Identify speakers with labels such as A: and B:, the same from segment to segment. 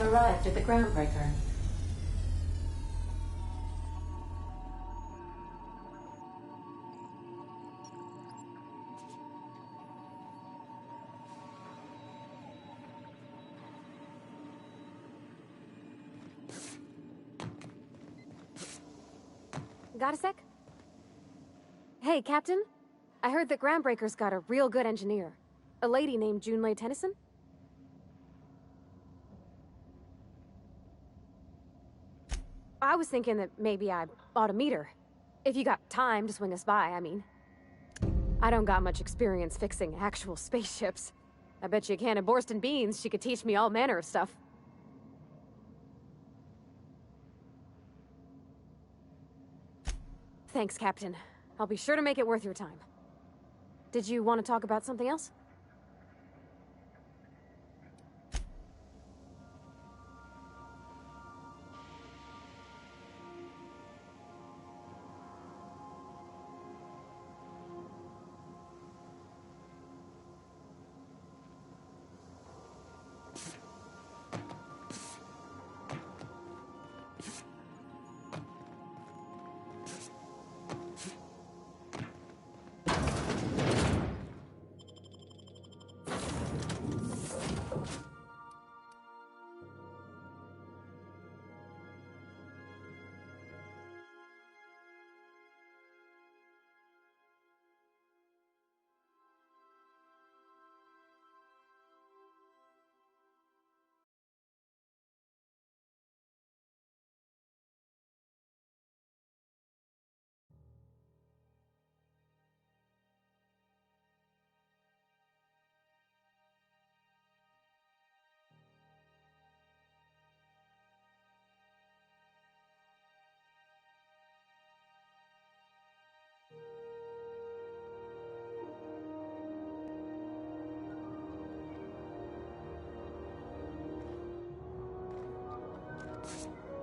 A: You've arrived at the Groundbreaker.
B: Got a sec? Hey, Captain. I heard that Groundbreaker's got a real good engineer. A lady named Junlei Tennyson? I was thinking that maybe I ought to meet her. If you got time to swing us by, I mean. I don't got much experience fixing actual spaceships. I bet you a can of Borston beans she could teach me all manner of stuff. Thanks, Captain. I'll be sure to make it worth your time. Did you want to talk about something else?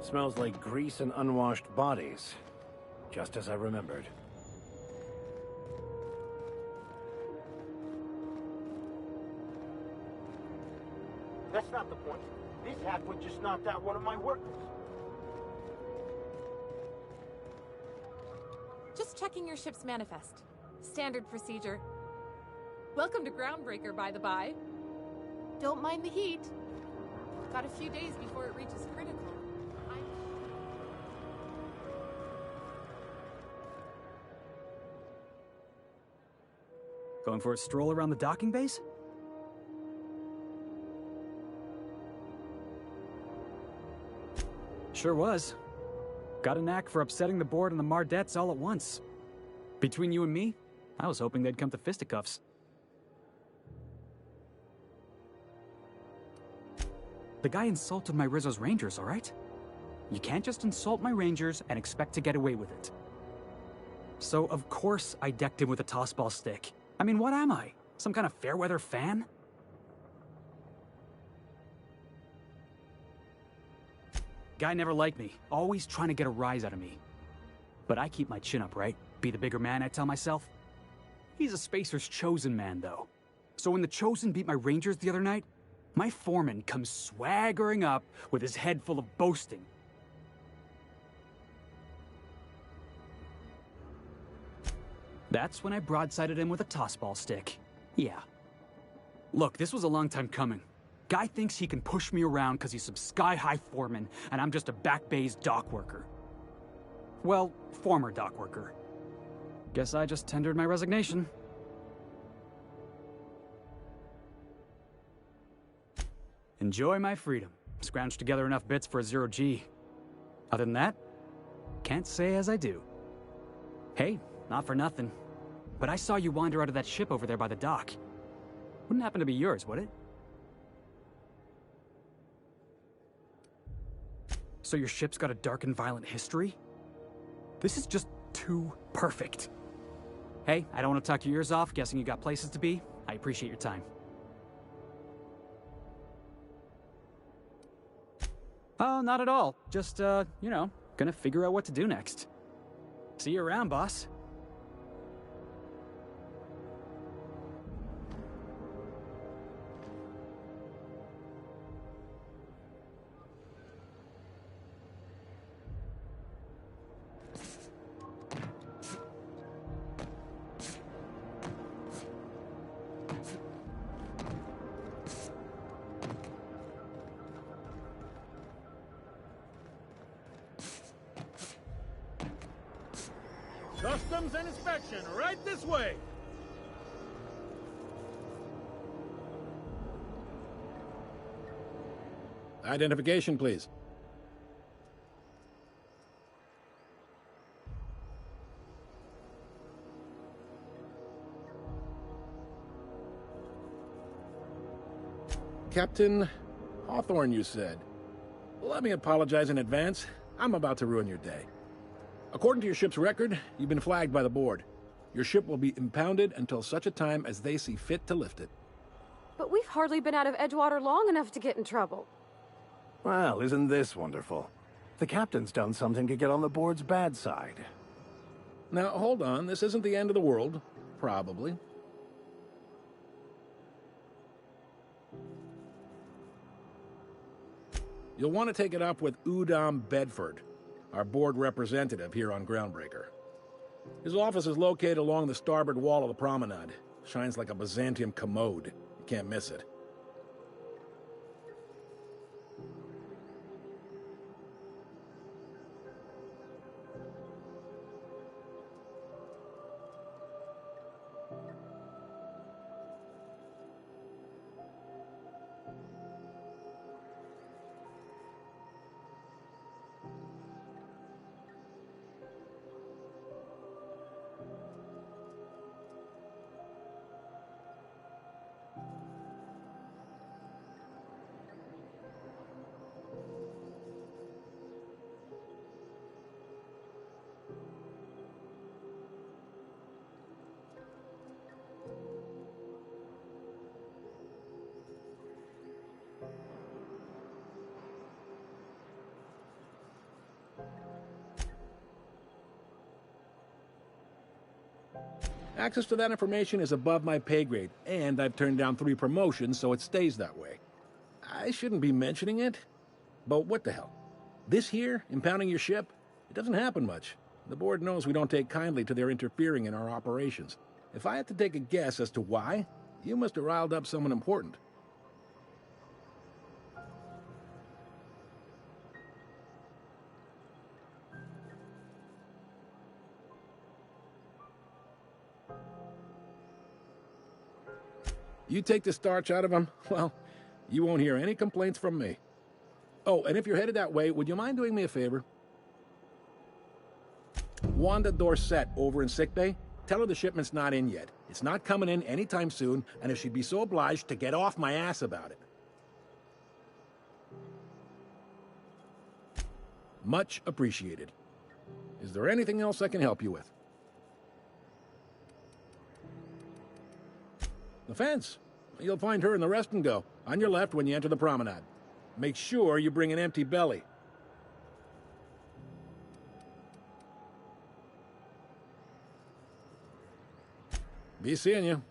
C: Smells like grease and unwashed bodies. Just as I remembered.
D: That's not the point. This halfwit just knocked out one of my workers.
E: Just checking your ship's manifest. Standard procedure. Welcome to Groundbreaker, by the by. Don't mind the heat. Got a few days before it reaches critical.
F: Going for a stroll around the docking base? Sure was. Got a knack for upsetting the board and the Mardettes all at once. Between you and me, I was hoping they'd come to fisticuffs. The guy insulted my Rizzo's Rangers, alright? You can't just insult my Rangers and expect to get away with it. So, of course, I decked him with a tossball stick. I mean, what am I? Some kind of fair-weather fan? Guy never liked me, always trying to get a rise out of me. But I keep my chin up, right? Be the bigger man, I tell myself. He's a Spacer's chosen man, though. So when the Chosen beat my Rangers the other night, my foreman comes swaggering up with his head full of boasting. That's when I broadsided him with a tossball stick. Yeah. Look, this was a long time coming. Guy thinks he can push me around because he's some sky-high foreman, and I'm just a back bay's dock worker. Well, former dock worker. Guess I just tendered my resignation. Enjoy my freedom. Scrounged together enough bits for a 0G. Other than that, can't say as I do. Hey, not for nothing, but I saw you wander out of that ship over there by the dock. Wouldn't happen to be yours, would it? So your ship's got a dark and violent history? This is just too perfect. Hey, I don't want to talk your ears off, guessing you got places to be. I appreciate your time. Oh, not at all. Just, you know, gonna figure out what to do next. See you around, boss.
C: Customs and inspection, right this way. Identification, please. Captain Hawthorne, you said. Let me apologize in advance. I'm about to ruin your day. According to your ship's record, you've been flagged by the board. Your ship will be impounded until such a time as they see fit to lift it.
B: But we've hardly been out of Edgewater long enough to get in trouble.
C: Well, isn't this wonderful? The captain's done something to get on the board's bad side.
A: Now, hold on. This isn't the end of the world. Probably. You'll want to take it up with Udom Bedford, our board representative here on Groundbreaker. His office is located along the starboard wall of the promenade. Shines like a Byzantium commode. You can't miss it. Access to that information is above my pay grade, and I've turned down 3 promotions, so it stays that way. I shouldn't be mentioning it, but what the hell? This here, impounding your ship, it doesn't happen much. The board knows we don't take kindly to their interfering in our operations. If I had to take a guess as to why, you must have riled up someone important. You take the starch out of them, well, you won't hear any complaints from me. Oh, and if you're headed that way, would you mind doing me a favor? Wanda Dorset over in sickbay, tell her the shipment's not in yet. It's not coming in anytime soon, and if she'd be so obliged to get off my ass about it. Much appreciated. Is there anything else I can help you with? The fence. You'll find her in the rest and go, on your left when you enter the promenade. Make sure you bring an empty belly. Be seeing you.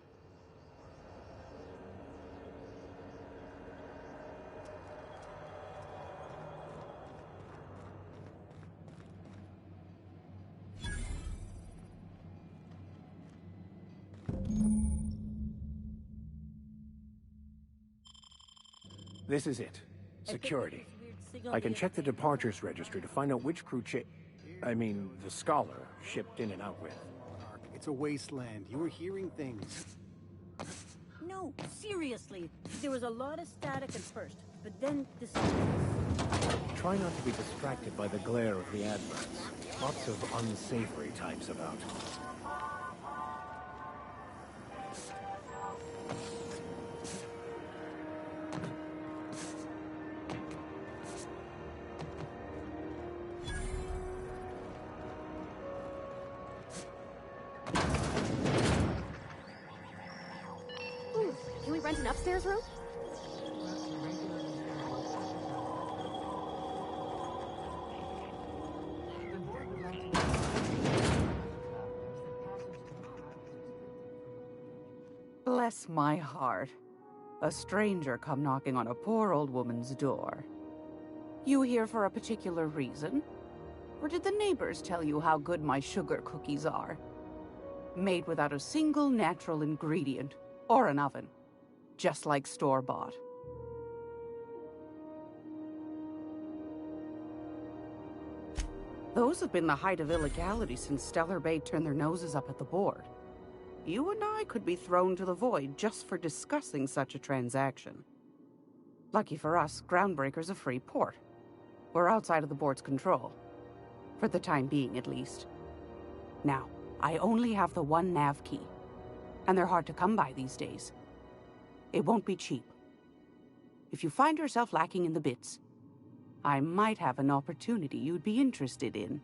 C: This is it. Security. I can check the departures registry to find out which crew the Scholar shipped in and out with.
G: It's a wasteland. You were hearing things.
H: No, seriously. There was a lot of static at first, but then this...
C: Try not to be distracted by the glare of the adverts. Lots of unsavory types about.
B: Can we rent an upstairs room?
I: Bless my heart. A stranger come knocking on a poor old woman's door. You here for a particular reason? Or did the neighbors tell you how good my sugar cookies are? Made without a single natural ingredient, or an oven. Just like store-bought. Those have been the height of illegality since Stellar Bay turned their noses up at the board. You and I could be thrown to the void just for discussing such a transaction. Lucky for us, Groundbreaker's a free port. We're outside of the board's control. For the time being, at least. Now, I only have the one nav key. And they're hard to come by these days. It won't be cheap. If you find yourself lacking in the bits, I might have an opportunity you'd be interested in.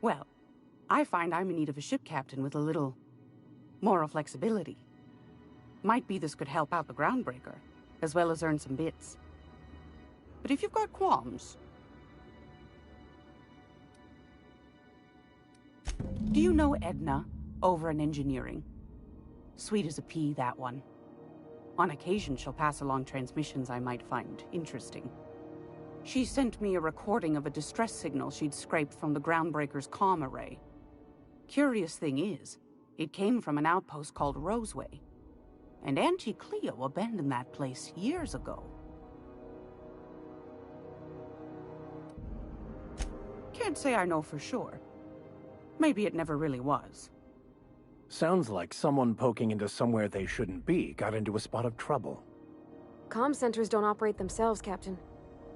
I: Well, I find I'm in need of a ship captain with a little moral flexibility. Might be this could help out the Groundbreaker, as well as earn some bits. But if you've got qualms... Do you know Edna, over in engineering? Sweet as a pea, that one. On occasion, she'll pass along transmissions I might find interesting. She sent me a recording of a distress signal she'd scraped from the Groundbreaker's comm array. Curious thing is, it came from an outpost called Roseway. And Auntie Cleo abandoned that place years ago. Can't say I know for sure. Maybe it never really was.
J: Sounds like someone poking into somewhere they shouldn't be got into a spot of trouble.
B: Comm centers don't operate themselves, Captain.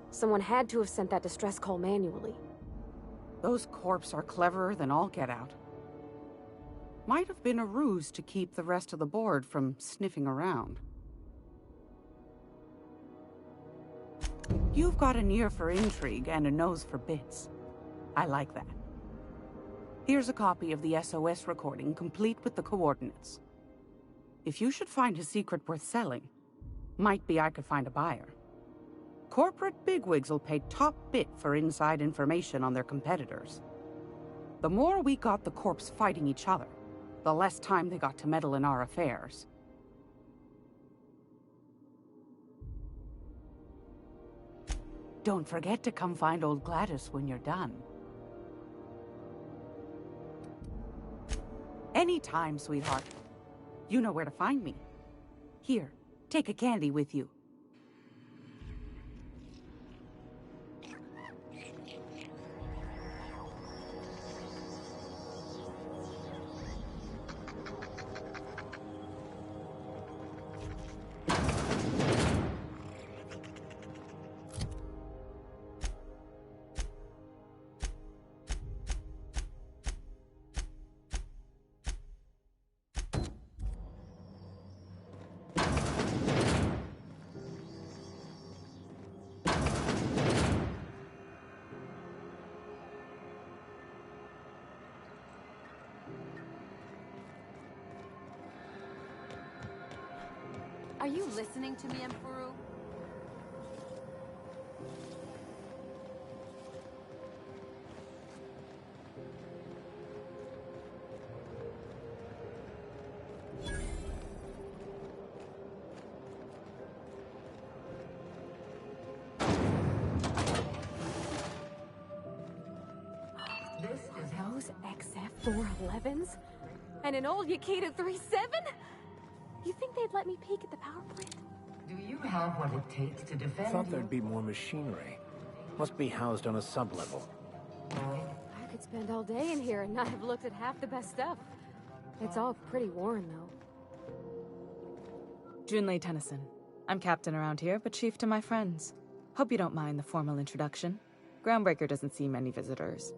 B: Someone had to have sent that distress call manually.
I: Those corps are cleverer than all get out. Might have been a ruse to keep the rest of the board from sniffing around. You've got an ear for intrigue and a nose for bits. I like that. Here's a copy of the SOS recording, complete with the coordinates. If you should find a secret worth selling, might be I could find a buyer. Corporate bigwigs will pay top bit for inside information on their competitors. The more we got the corps fighting each other, the less time they got to meddle in our affairs. Don't forget to come find old Gladys when you're done. Anytime, sweetheart. You know where to find me. Here, take a candy with you.
K: Are you listening to me, Emperor?
B: Those XF-411s? And an old Yakita 3-7? You think they'd let me peek at the power plant?
L: Do you have what it takes to defend
J: Thought
L: you?
J: there'd be more machinery. Must be housed on a sub-level.
B: I could spend all day in here and not have looked at half the best stuff. It's all pretty worn, though.
M: Junlei Tennyson. I'm captain around here, but chief to my friends. Hope you don't mind the formal introduction. Groundbreaker doesn't see many visitors.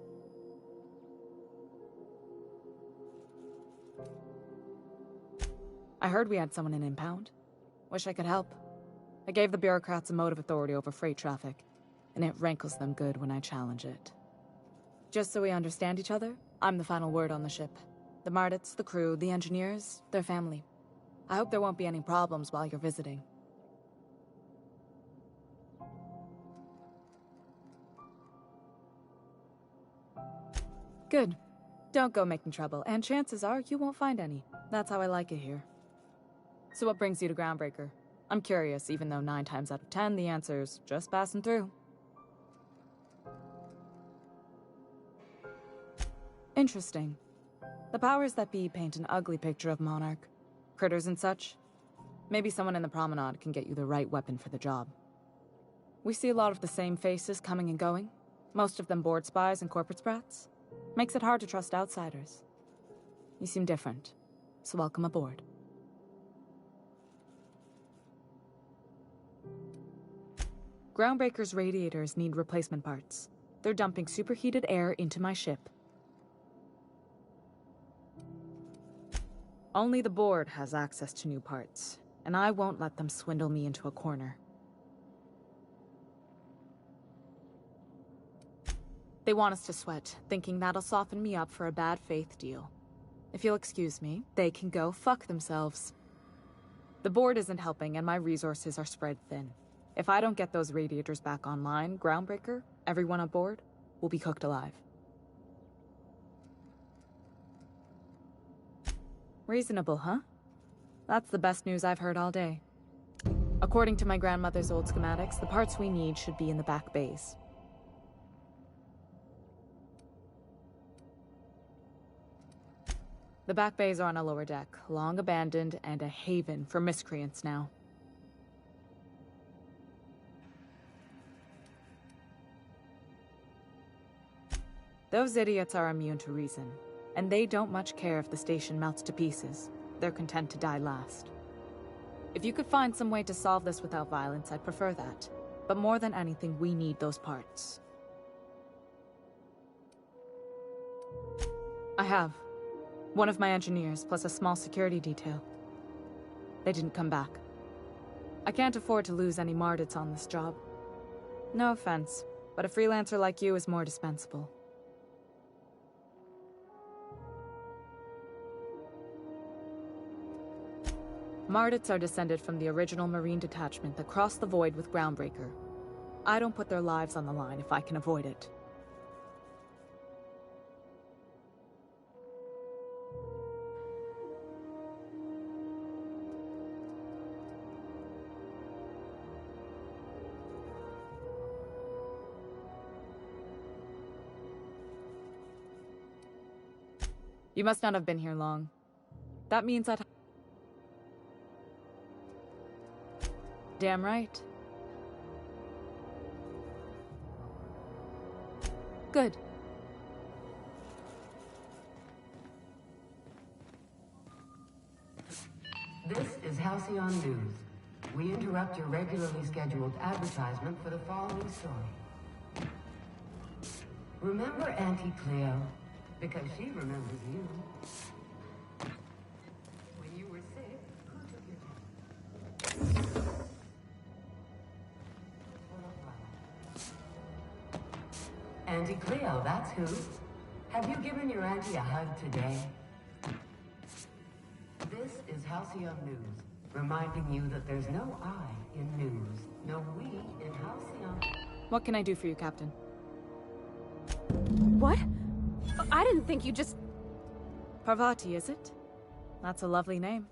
M: I heard we had someone in impound. Wish I could help. I gave the bureaucrats a motive authority over freight traffic, and it rankles them good when I challenge it. Just so we understand each other, I'm the final word on the ship. The Mardits, the crew, the engineers, their family. I hope there won't be any problems while you're visiting. Good. Don't go making trouble, and chances are you won't find any. That's how I like it here. So what brings you to Groundbreaker? I'm curious, even though 9 times out of 10 the answer's just passing through. Interesting. The powers that be paint an ugly picture of Monarch. Critters and such. Maybe someone in the promenade can get you the right weapon for the job. We see a lot of the same faces coming and going, most of them board spies and corporate sprats. Makes it hard to trust outsiders. You seem different, so welcome aboard. Groundbreaker's radiators need replacement parts. They're dumping superheated air into my ship. Only the board has access to new parts, and I won't let them swindle me into a corner. They want us to sweat, thinking that'll soften me up for a bad faith deal. If you'll excuse me, they can go fuck themselves. The board isn't helping, and my resources are spread thin. If I don't get those radiators back online, Groundbreaker, everyone aboard, will be cooked alive. Reasonable, huh? That's the best news I've heard all day. According to my grandmother's old schematics, the parts we need should be in the back bays. The back bays are on a lower deck, long abandoned and a haven for miscreants now. Those idiots are immune to reason, and they don't much care if the station melts to pieces. They're content to die last. If you could find some way to solve this without violence, I'd prefer that. But more than anything, we need those parts. I have. One of my engineers, plus a small security detail. They didn't come back. I can't afford to lose any Mardits on this job. No offense, but a freelancer like you is more dispensable. Mardits are descended from the original Marine detachment that crossed the void with Groundbreaker. I don't put their lives on the line if I can avoid it. You must not have been here long. That means I'd... Damn right. Good.
L: This is Halcyon News. We interrupt your regularly scheduled advertisement for the following story. Remember Auntie Cleo? Because she remembers you. When you were sick, who took your time? Auntie Cleo, that's who. Have you given your auntie a hug today? This is Halcyon News, reminding you that there's no I in news, no we in Halcyon.
M: What can I do for you, Captain?
B: What? I didn't think you just...
M: Parvati, is it? That's a lovely name.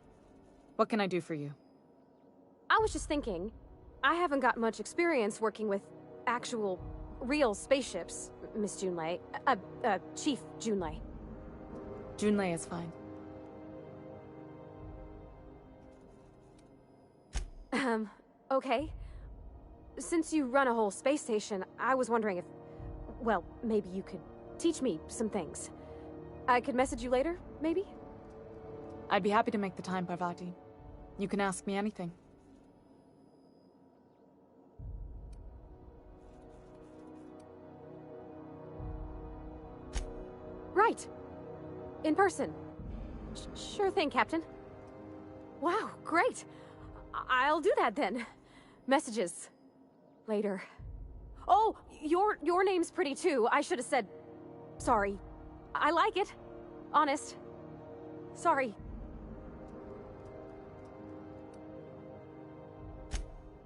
M: What can I do for you?
B: I was just thinking, I haven't got much experience working with actual, real spaceships, Miss Junlei. Chief Junlei.
M: Junlei is fine.
B: Okay. Since you run a whole space station, I was wondering if... Well, maybe you could teach me some things. I could message you later, maybe?
M: I'd be happy to make the time, Parvati. You can ask me anything.
B: Right. In person. Sure thing, Captain. Wow, great. I'll do that then. Messages. Later. Oh, your name's pretty too. I should have said... Sorry. I like it. Honest. Sorry.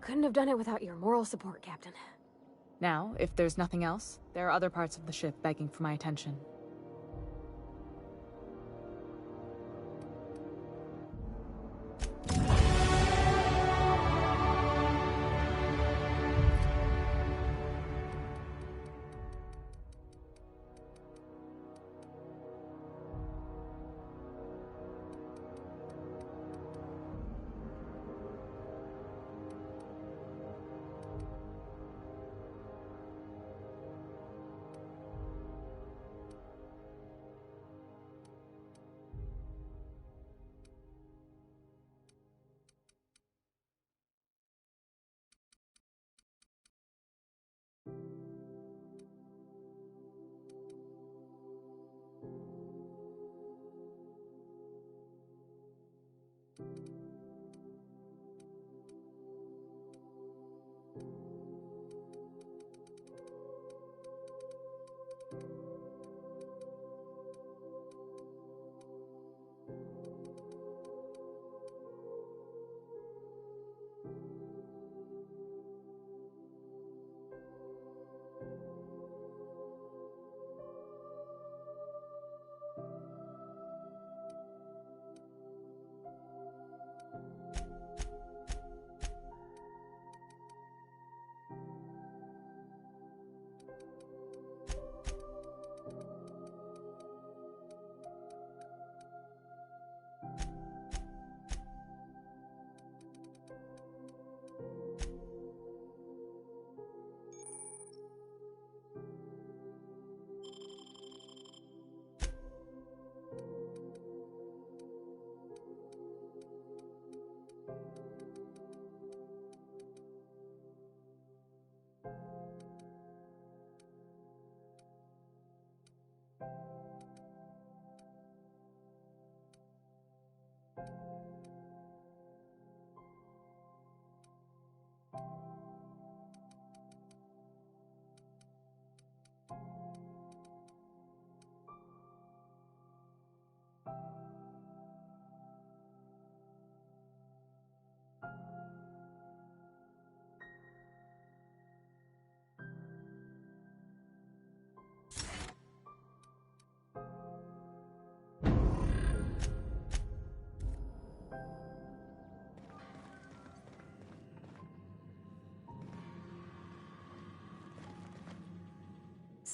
B: Couldn't have done it without your moral support, Captain.
M: Now, if there's nothing else, there are other parts of the ship begging for my attention.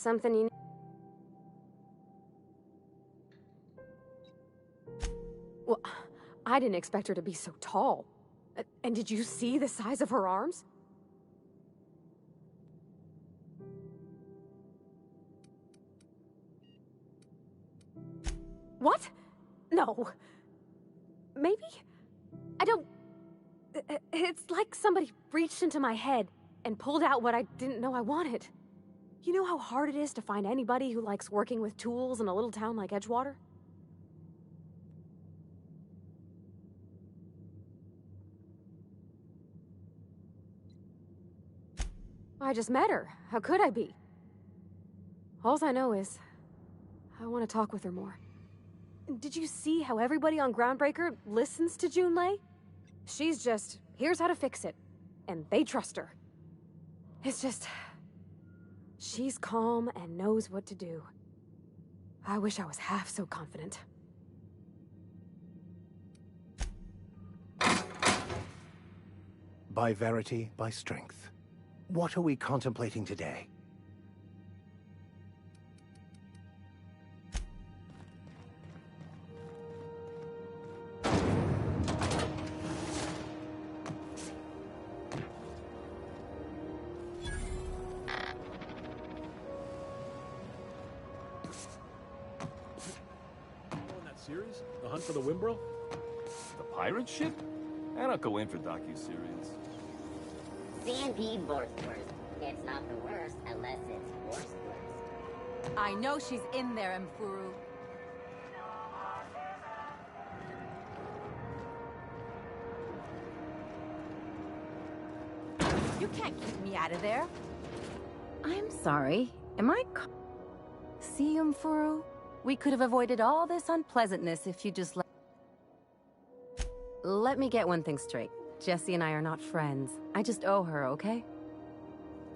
B: something you... Well, I didn't expect her to be so tall. And did you see the size of her arms? What? No. Maybe? I don't... It's like somebody reached into my head and pulled out what I didn't know I wanted. You know how hard it is to find anybody who likes working with tools in a little town like Edgewater? I just met her. How could I be? Alls I know is, I want to talk with her more. Did you see how everybody on Groundbreaker listens to Junlei? She's just, here's how to fix it. And they trust her. It's just... she's calm and knows what to do. I wish I was half so confident.
J: By verity, by strength. What are we contemplating today?
A: Series? The Hunt for the Wimbrel?
N: The pirate ship? I don't go in for docu-series.
O: Sandy Borstworst. It's not the worst unless it's Borstworst.
K: I know she's in there, Mfuru. You can't keep me out of there.
P: I'm sorry. Am I... See, Mfuru? We could have avoided all this unpleasantness if you just let me get one thing straight. Jessie and I are not friends. I just owe her, okay?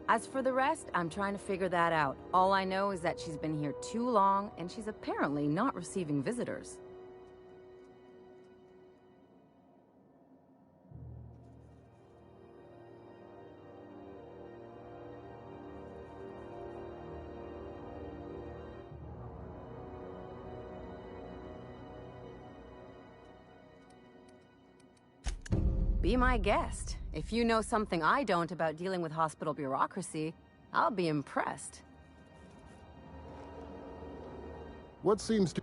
P: As for the rest, I'm trying to figure that out. All I know is that she's been here too long, and she's apparently not receiving visitors. Be my guest. If you know something I don't about dealing with hospital bureaucracy, I'll be impressed.
Q: What seems to...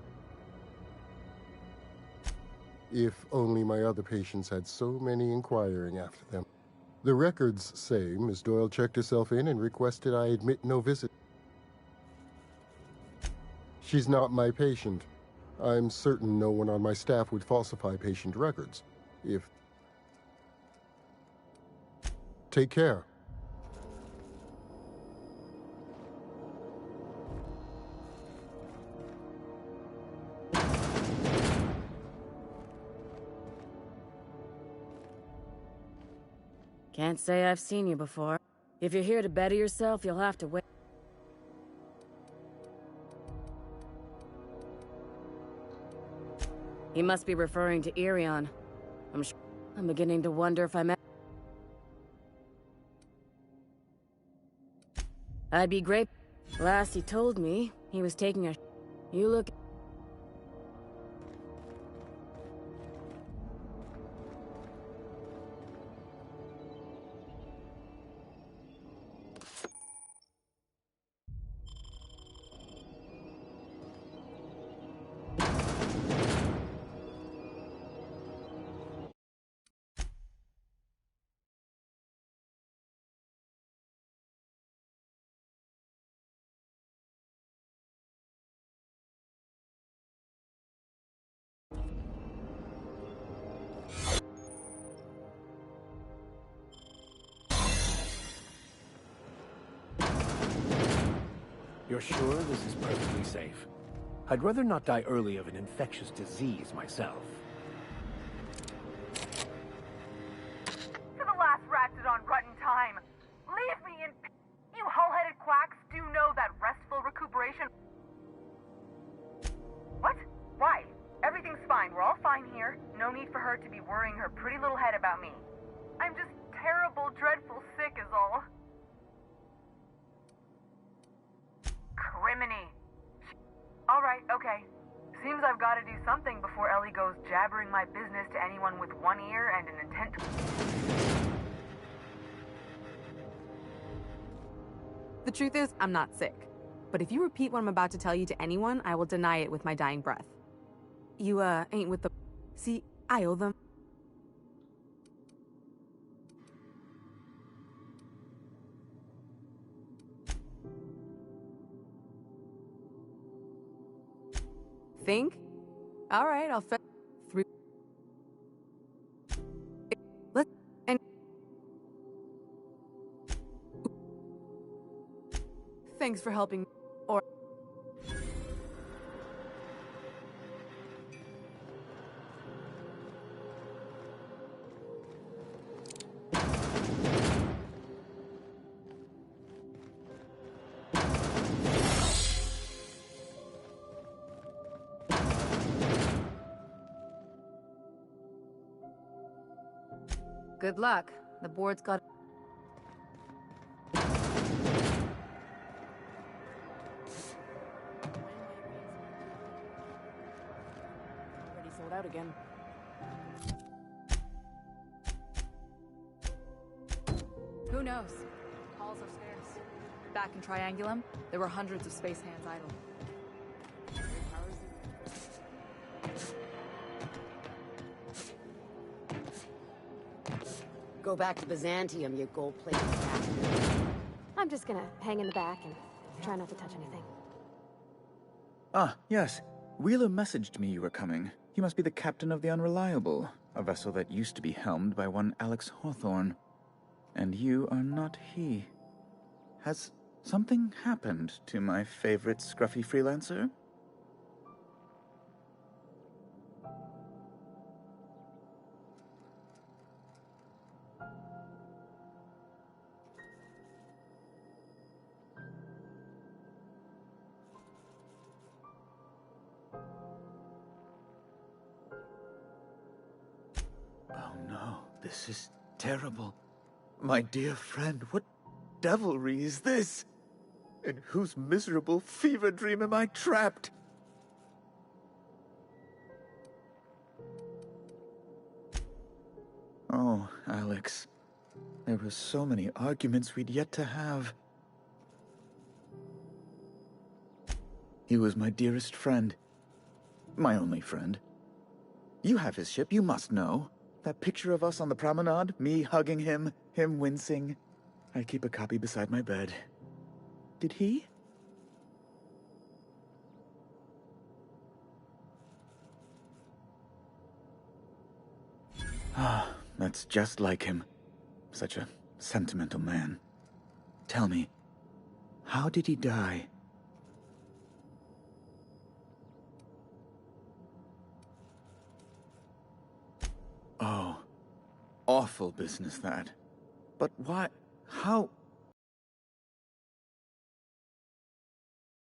Q: If only my other patients had so many inquiring after them. The records say Miss Doyle checked herself in and requested I admit no visit. She's not my patient. I'm certain no one on my staff would falsify patient records. If... Take care.
P: Can't say I've seen you before. If you're here to better yourself, you'll have to wait. He must be referring to Irion. I'm beginning to wonder if I met... I'd be great. Last he told me, he was taking a... You look...
J: You're sure this is perfectly safe? I'd rather not die early of an infectious disease myself.
R: To the last Ratdodon rut in time! Leave me in peace! You hull-headed quacks do know that restful recuperation... What? Why? Everything's fine. We're all fine here. No need for her to be worrying her pretty little head about me. I'm just terrible, dreadful sick is all. Right, okay. Seems I've got to do something before Ellie goes jabbering my business to anyone with one ear and an intent to...
S: The truth is, I'm not sick. But if you repeat what I'm about to tell you to anyone, I will deny it with my dying breath. You, ain't with the... See, I owe them. Think? Alright, I'll fetch... 3... Let's... And... Thanks for helping... Or...
P: Good luck. The board's got...
M: Already sold out again. Who knows? Hall's upstairs. Back in Triangulum, there were hundreds of space hands idle.
L: Go back to Byzantium, you gold-plated bastard.
B: I'm just gonna hang in the back and try not to touch anything.
T: Ah, yes. Wheeler messaged me you were coming. He must be the captain of the Unreliable, a vessel that used to be helmed by one Alex Hawthorne. And you are not he. Has something happened to my favorite scruffy freelancer? This is terrible. My dear friend, what devilry is this? In whose miserable fever dream am I trapped? Oh, Alex. There were so many arguments we'd yet to have. He was my dearest friend. My only friend. You have his ship, you must know. That picture of us on the promenade, me hugging him, him wincing. I keep a copy beside my bed. Did he? Ah, that's just like him. Such a sentimental man. Tell me, how did he die? Oh, awful business that. But why? How?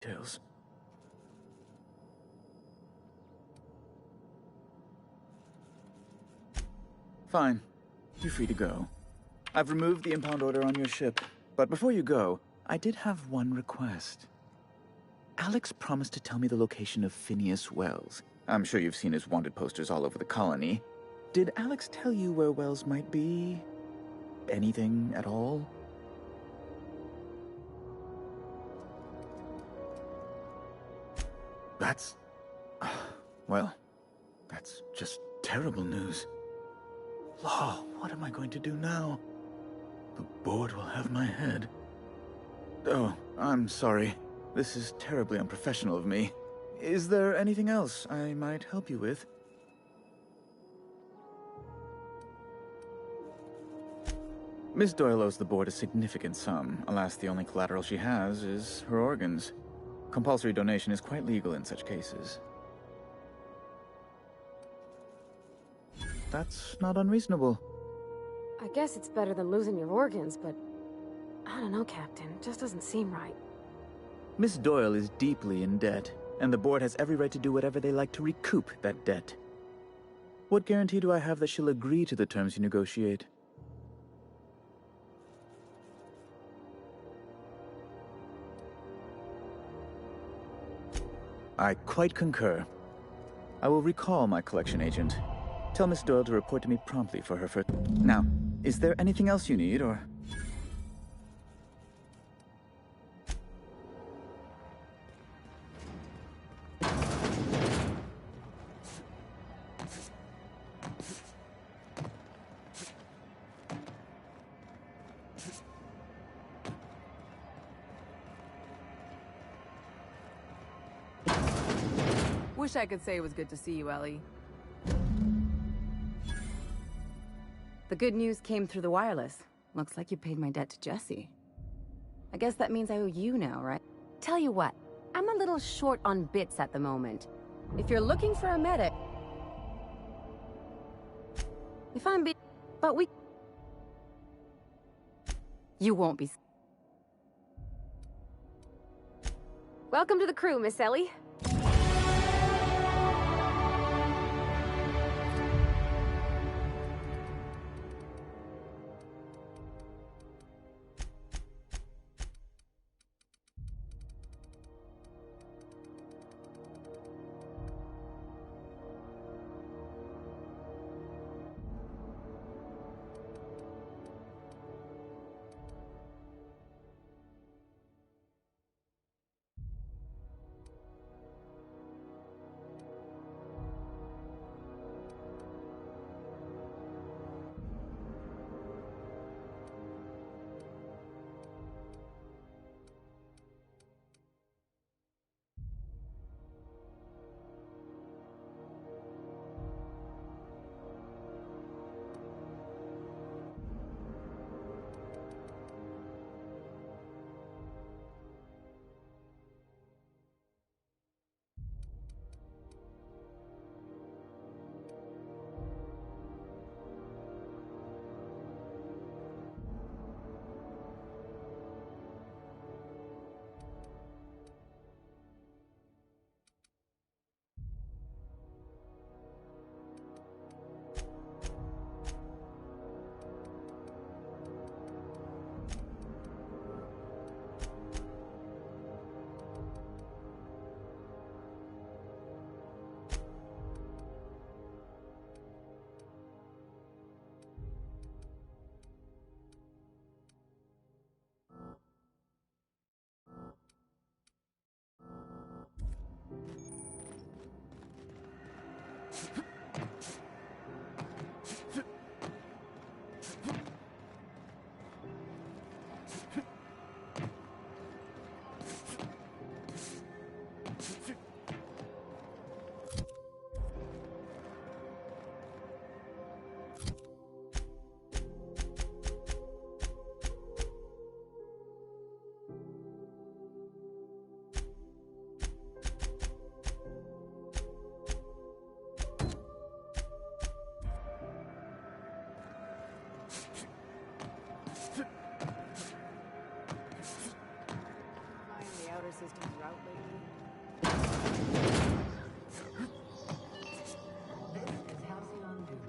T: Details. Fine. You're free to go. I've removed the impound order on your ship. But before you go, I did have one request. Alex promised to tell me the location of Phineas Wells. I'm sure you've seen his wanted posters all over the colony. Did Alex tell you where Wells might be? Anything at all? That's... well, that's just terrible news. Law, what am I going to do now? The board will have my head. Oh, I'm sorry. This is terribly unprofessional of me. Is there anything else I might help you with? Miss Doyle owes the board a significant sum. Alas, the only collateral she has is her organs. Compulsory donation is quite legal in such cases. That's not unreasonable.
B: I guess it's better than losing your organs, but... I don't know, Captain. It just doesn't seem right.
T: Miss Doyle is deeply in debt, and the board has every right to do whatever they like to recoup that debt. What guarantee do I have that she'll agree to the terms you negotiate? I quite concur. I will recall my collection agent. Tell Miss Doyle to report to me promptly for her first... Now, is there anything else you need, or...
S: Wish I could say it was good to see you, Ellie.
P: The good news came through the wireless. Looks like you paid my debt to Jesse. I guess that means I owe you now, right? Tell you what, I'm a little short on bits at the moment. If you're looking for a medic... If I'm be... But we... You won't be...
B: Welcome to the crew, Miss Ellie.
S: Systems route lately.
L: This is Halcyon News.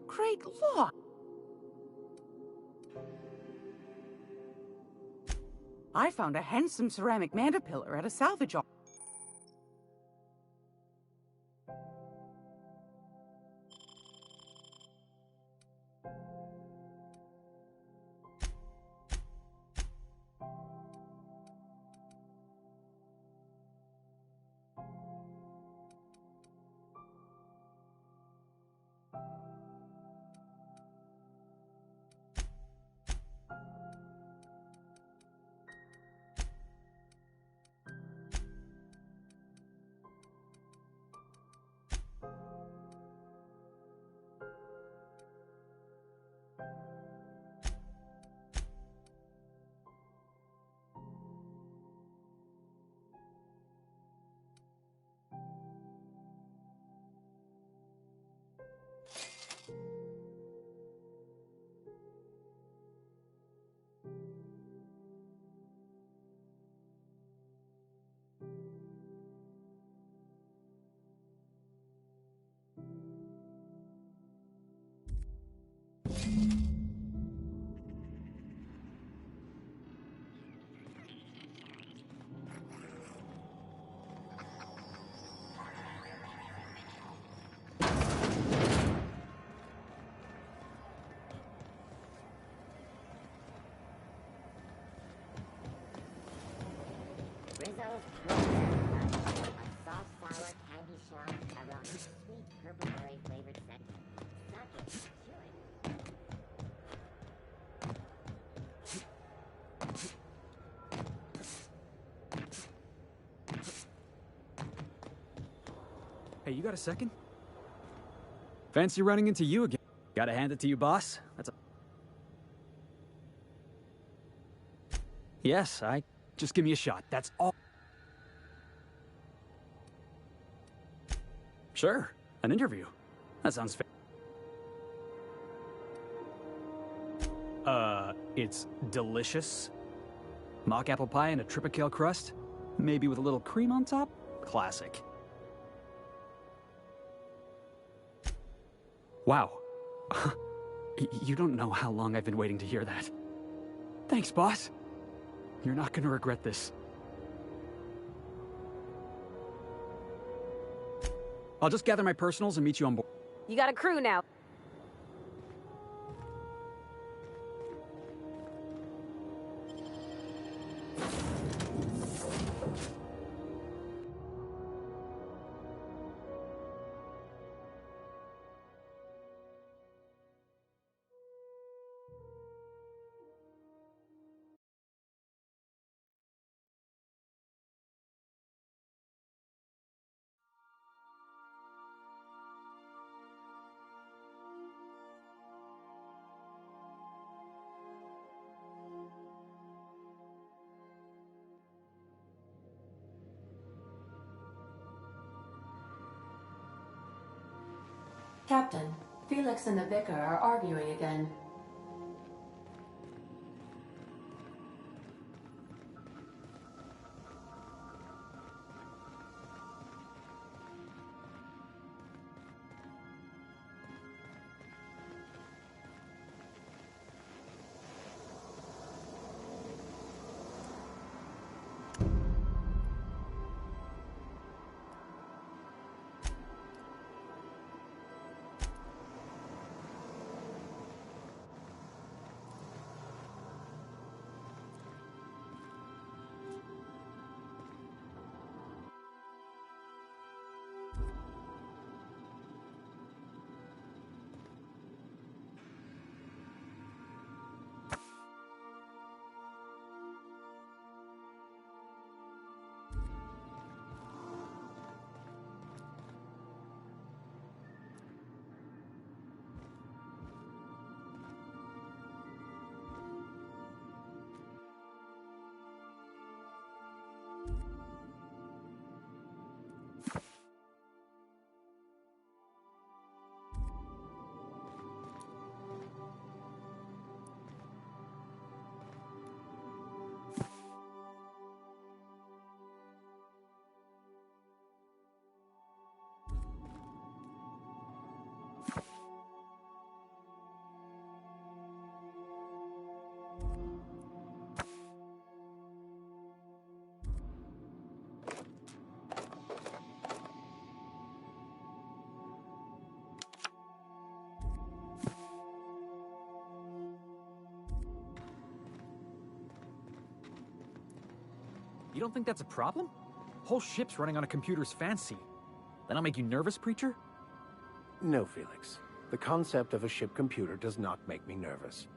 I: Great law! I found a handsome ceramic mandapillar at a salvage auction.
O: A soft, sour candy shell around a sweet purple berry flavored scent. Suck it. Chew it.
F: Hey, you got a second? Fancy running into you again. Gotta hand it to you, boss. That's a... Yes, just give me a shot. That's all. Sure, an interview. That sounds fair. It's delicious. Mock apple pie and a tripicale crust. Maybe with a little cream on top? Classic. Wow. You don't know how long I've been waiting to hear that. Thanks, boss. You're not gonna regret this. I'll just gather my personals and meet you on board.
B: You got a crew now.
L: Captain, Felix and the Vicar are arguing again.
F: You don't think that's a problem? Whole ship's running on a computer's fancy. That'll make you nervous, Preacher?
J: No, Felix. The concept of a ship computer does not make me nervous.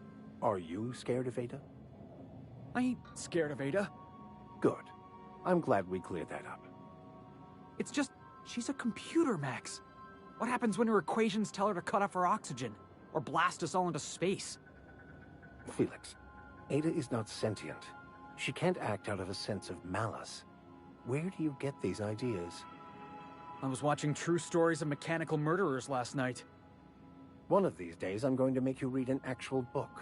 J: Are you scared of Ada?
F: I ain't scared of Ada.
J: Good. I'm glad we cleared that up.
F: It's just, she's a computer, Max. What happens when her equations tell her to cut off her oxygen? Or blast us all into space?
J: Felix, Ada is not sentient. She can't act out of a sense of malice. Where do you get these ideas?
F: I was watching True Stories of Mechanical Murderers last night.
J: One of these days, I'm going to make you read an actual book.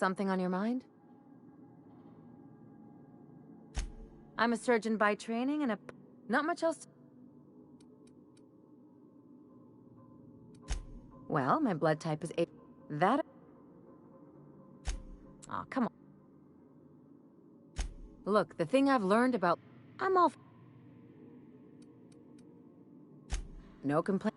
P: Something on your mind? I'm a surgeon by training and not much else. Well, my blood type is A. That. Aw, come on. Look, the thing I've learned about. I'm all. No complaint.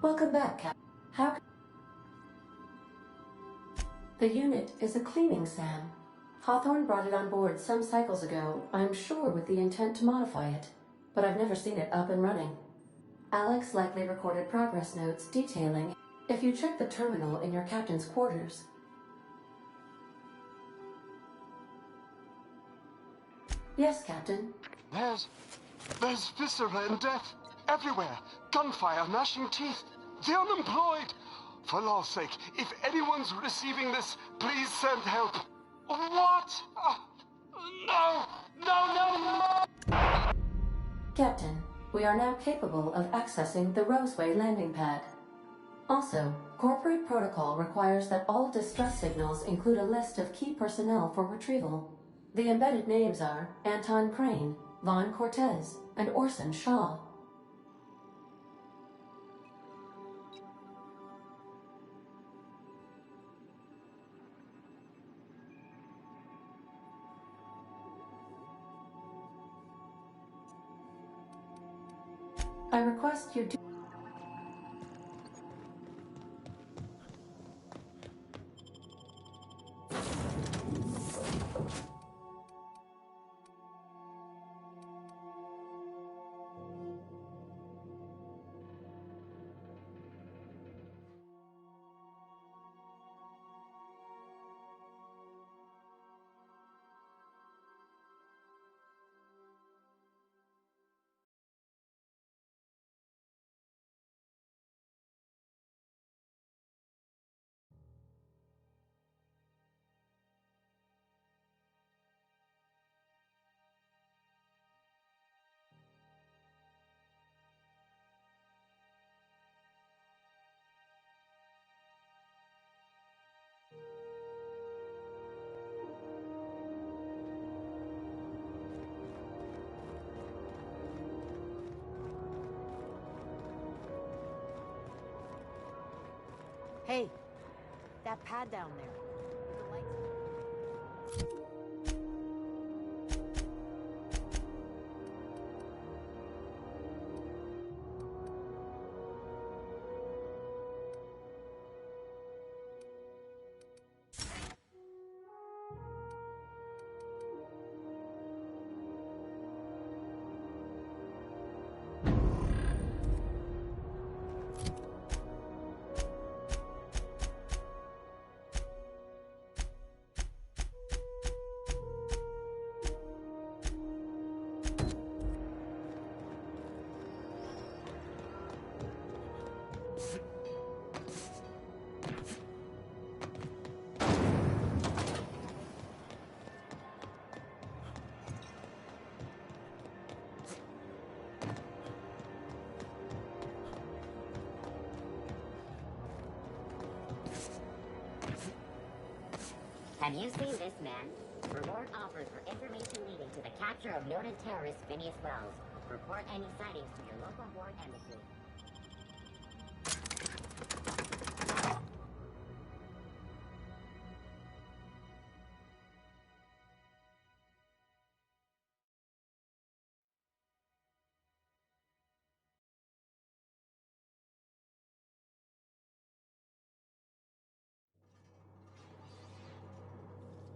L: Welcome back, Cap. How? The unit is a cleaning SAM. Hawthorne brought it on board some cycles ago, I'm sure with the intent to modify it. But I've never seen it up and running. Alex likely recorded progress notes detailing if you check the terminal in your captain's quarters. Yes, Captain.
U: There's viscera and death everywhere. Gunfire, gnashing teeth. The unemployed. For law's sake, if anyone's receiving this, please send help. What? No! No, no, no!
L: Captain, we are now capable of accessing the Roseway landing pad. Also, corporate protocol requires that all distress signals include a list of key personnel for retrieval. The embedded names are Anton Crane, Vaughn Cortez, and Orson Shaw. I request you to...
D: Hey, that pad down there. With the lights.
O: Have you seen this man? Reward offered for information leading to the capture of noted terrorist Phineas Wells. Report any sightings to your local board embassy.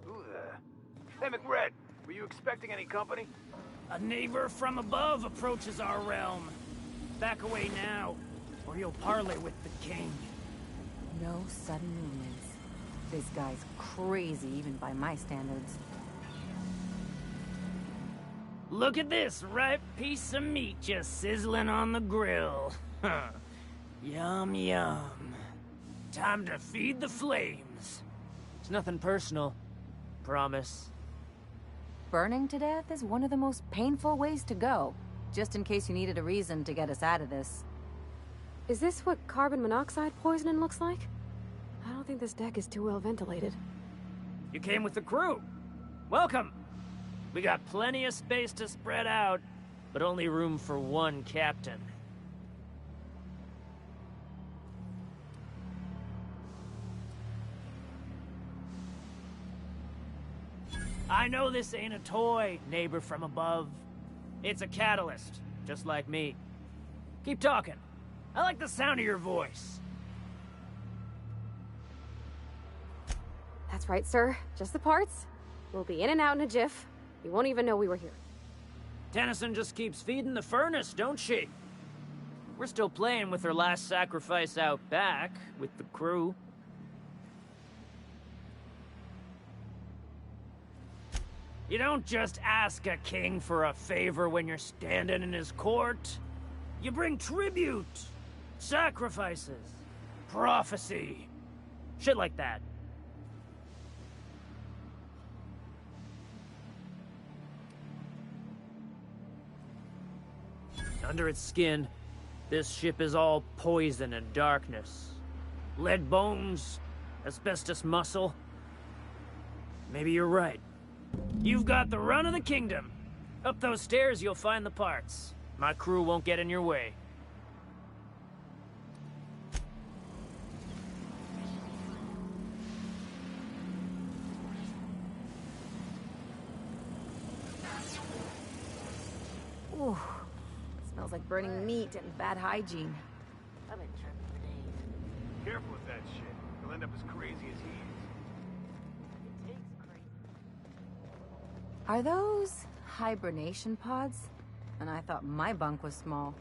V: Who there? Hey, McRed, were you expecting any company?
W: A neighbor from above approaches our realm. Back away now, or you'll parley with the king.
P: No sudden movements. This guy's crazy, even by my standards.
W: Look at this ripe piece of meat just sizzling on the grill. Yum, yum. Time to feed the flames. It's nothing personal. Promise.
P: Burning to death is one of the most painful ways to go, just in case you needed a reason to get us out of this.
B: Is this what carbon monoxide poisoning looks like? I don't think this deck is too well ventilated.
W: You came with the crew. Welcome. We got plenty of space to spread out, but only room for one captain. I know this ain't a toy, neighbor from above. It's a catalyst, just like me. Keep talking. I like the sound of your voice.
B: That's right, sir. Just the parts. We'll be in and out in a jiff. You won't even know we were here.
W: Tennyson just keeps feeding the furnace, don't she? We're still playing with her last sacrifice out back, with the crew. You don't just ask a king for a favor when you're standing in his court. You bring tribute, sacrifices, prophecy, shit like that. Under its skin, this ship is all poison and darkness. Lead bones, asbestos muscle. Maybe you're right. You've got the run of the kingdom. Up those stairs, you'll find the parts. My crew won't get in your way.
P: Ooh, smells like burning meat and bad hygiene.
D: I've been tripping for days.
V: Careful with that shit. You'll end up as crazy as he is.
D: It takes crazy.
P: Are those hibernation pods? And I thought my bunk was small.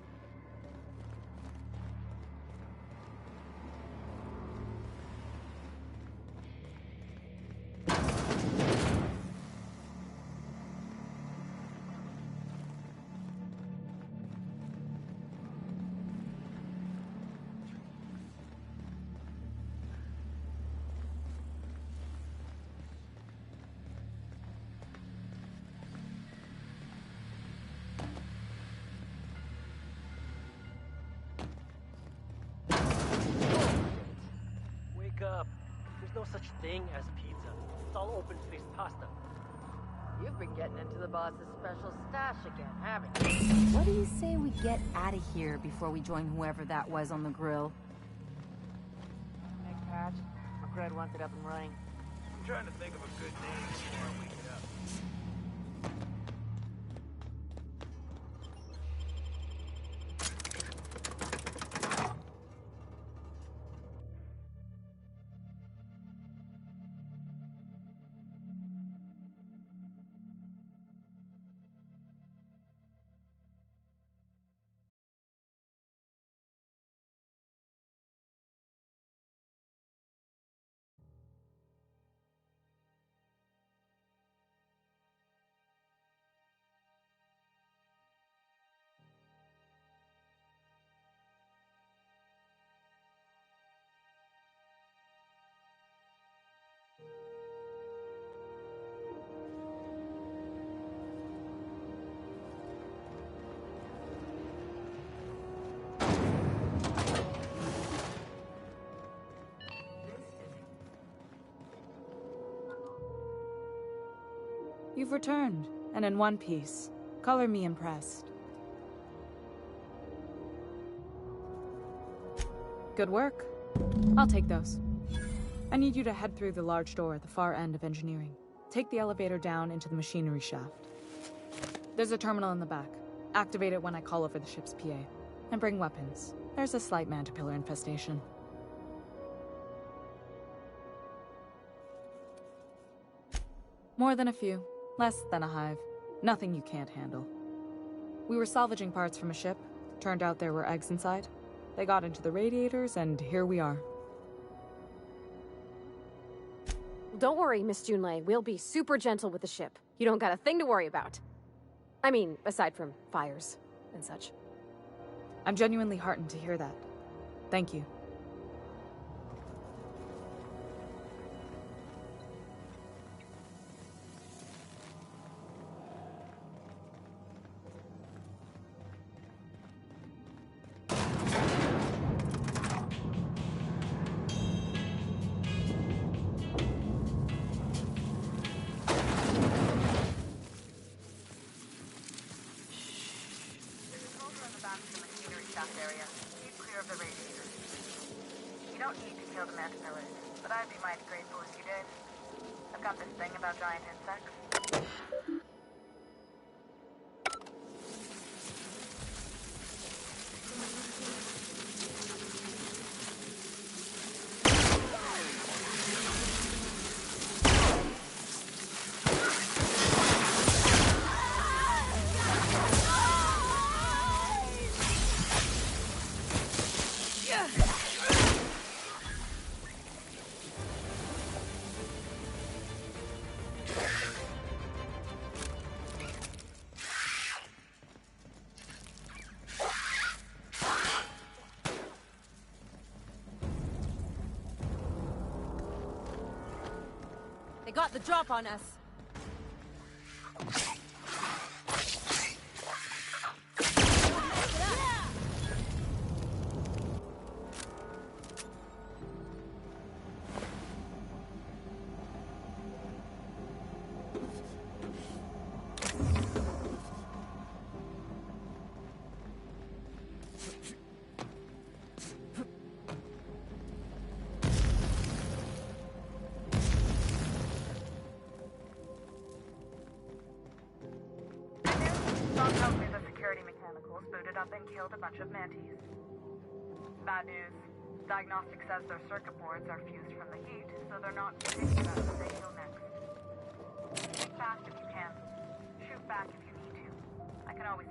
E: Wake up. There's no such thing as pizza. It's all open-faced pasta.
K: You've been getting into the boss's special stash again, haven't you?
P: What do you say we get out of here before we join whoever that was on the grill?
D: Egg patch. McRed wants it up and running.
V: I'm trying to think of a good name before I wake it up.
M: You've returned, and in one piece. Color me impressed. Good work. I'll take those. I need you to head through the large door at the far end of engineering. Take the elevator down into the machinery shaft. There's a terminal in the back. Activate it when I call over the ship's PA. And bring weapons. There's a slight mantipillar infestation. More than a few. Less than a hive. Nothing you can't handle. We were salvaging parts from a ship. Turned out there were eggs inside. They got into the radiators, and here we are.
B: Don't worry, Miss Junlei. We'll be super gentle with the ship. You don't got a thing to worry about. I mean, aside from fires and such.
M: I'm genuinely heartened to hear that. Thank you.
P: They got the drop on us.
R: loaded up and killed a bunch of mantis. Bad news. Diagnostic says their circuit boards are fused from the heat, so they're not thinking about who they kill next. Think fast if you can. Shoot back if you need to. I can always...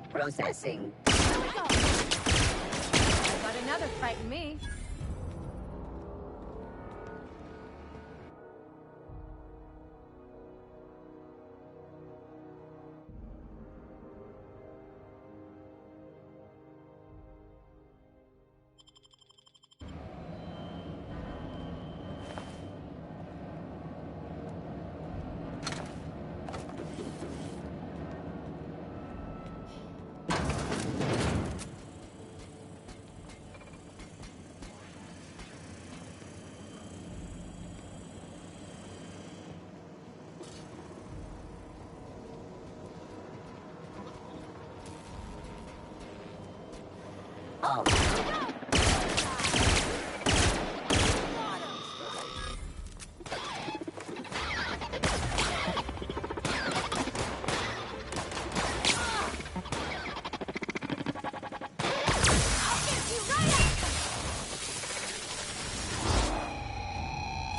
O: Processing.
P: Got another fighting me.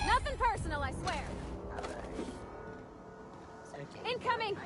B: Nothing personal, I swear. Incoming!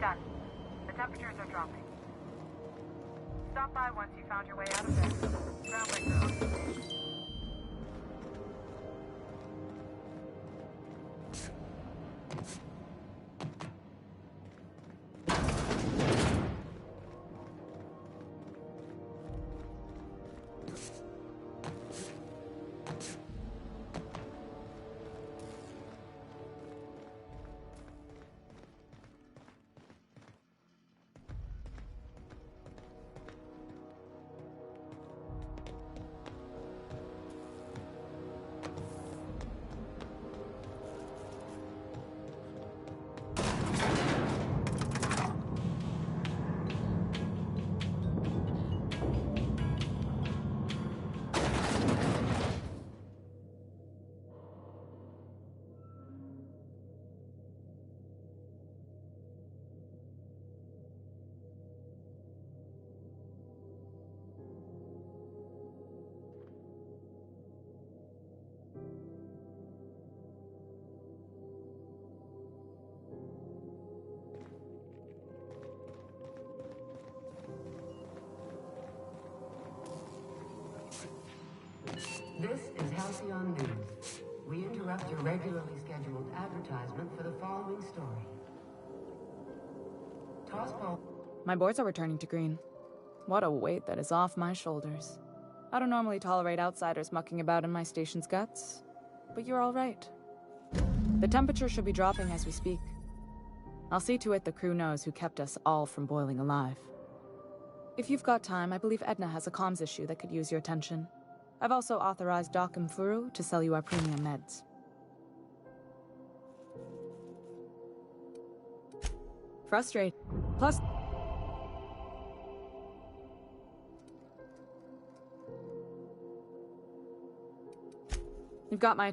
R: Done. The temperatures are dropping. Stop by once you found your way out of bed. Groundbreaker on stage.
L: This is Halcyon News. We interrupt your regularly scheduled advertisement for the following story. Tossball.
M: My boards are returning to green. What a weight that is off my shoulders. I don't normally tolerate outsiders mucking about in my station's guts, but you're all right. The temperature should be dropping as we speak. I'll see to it the crew knows who kept us all from boiling alive. If you've got time, I believe Edna has a comms issue that could use your attention. I've also authorized Doc and Furu to sell you our premium meds. Frustrate. Plus... You've got my...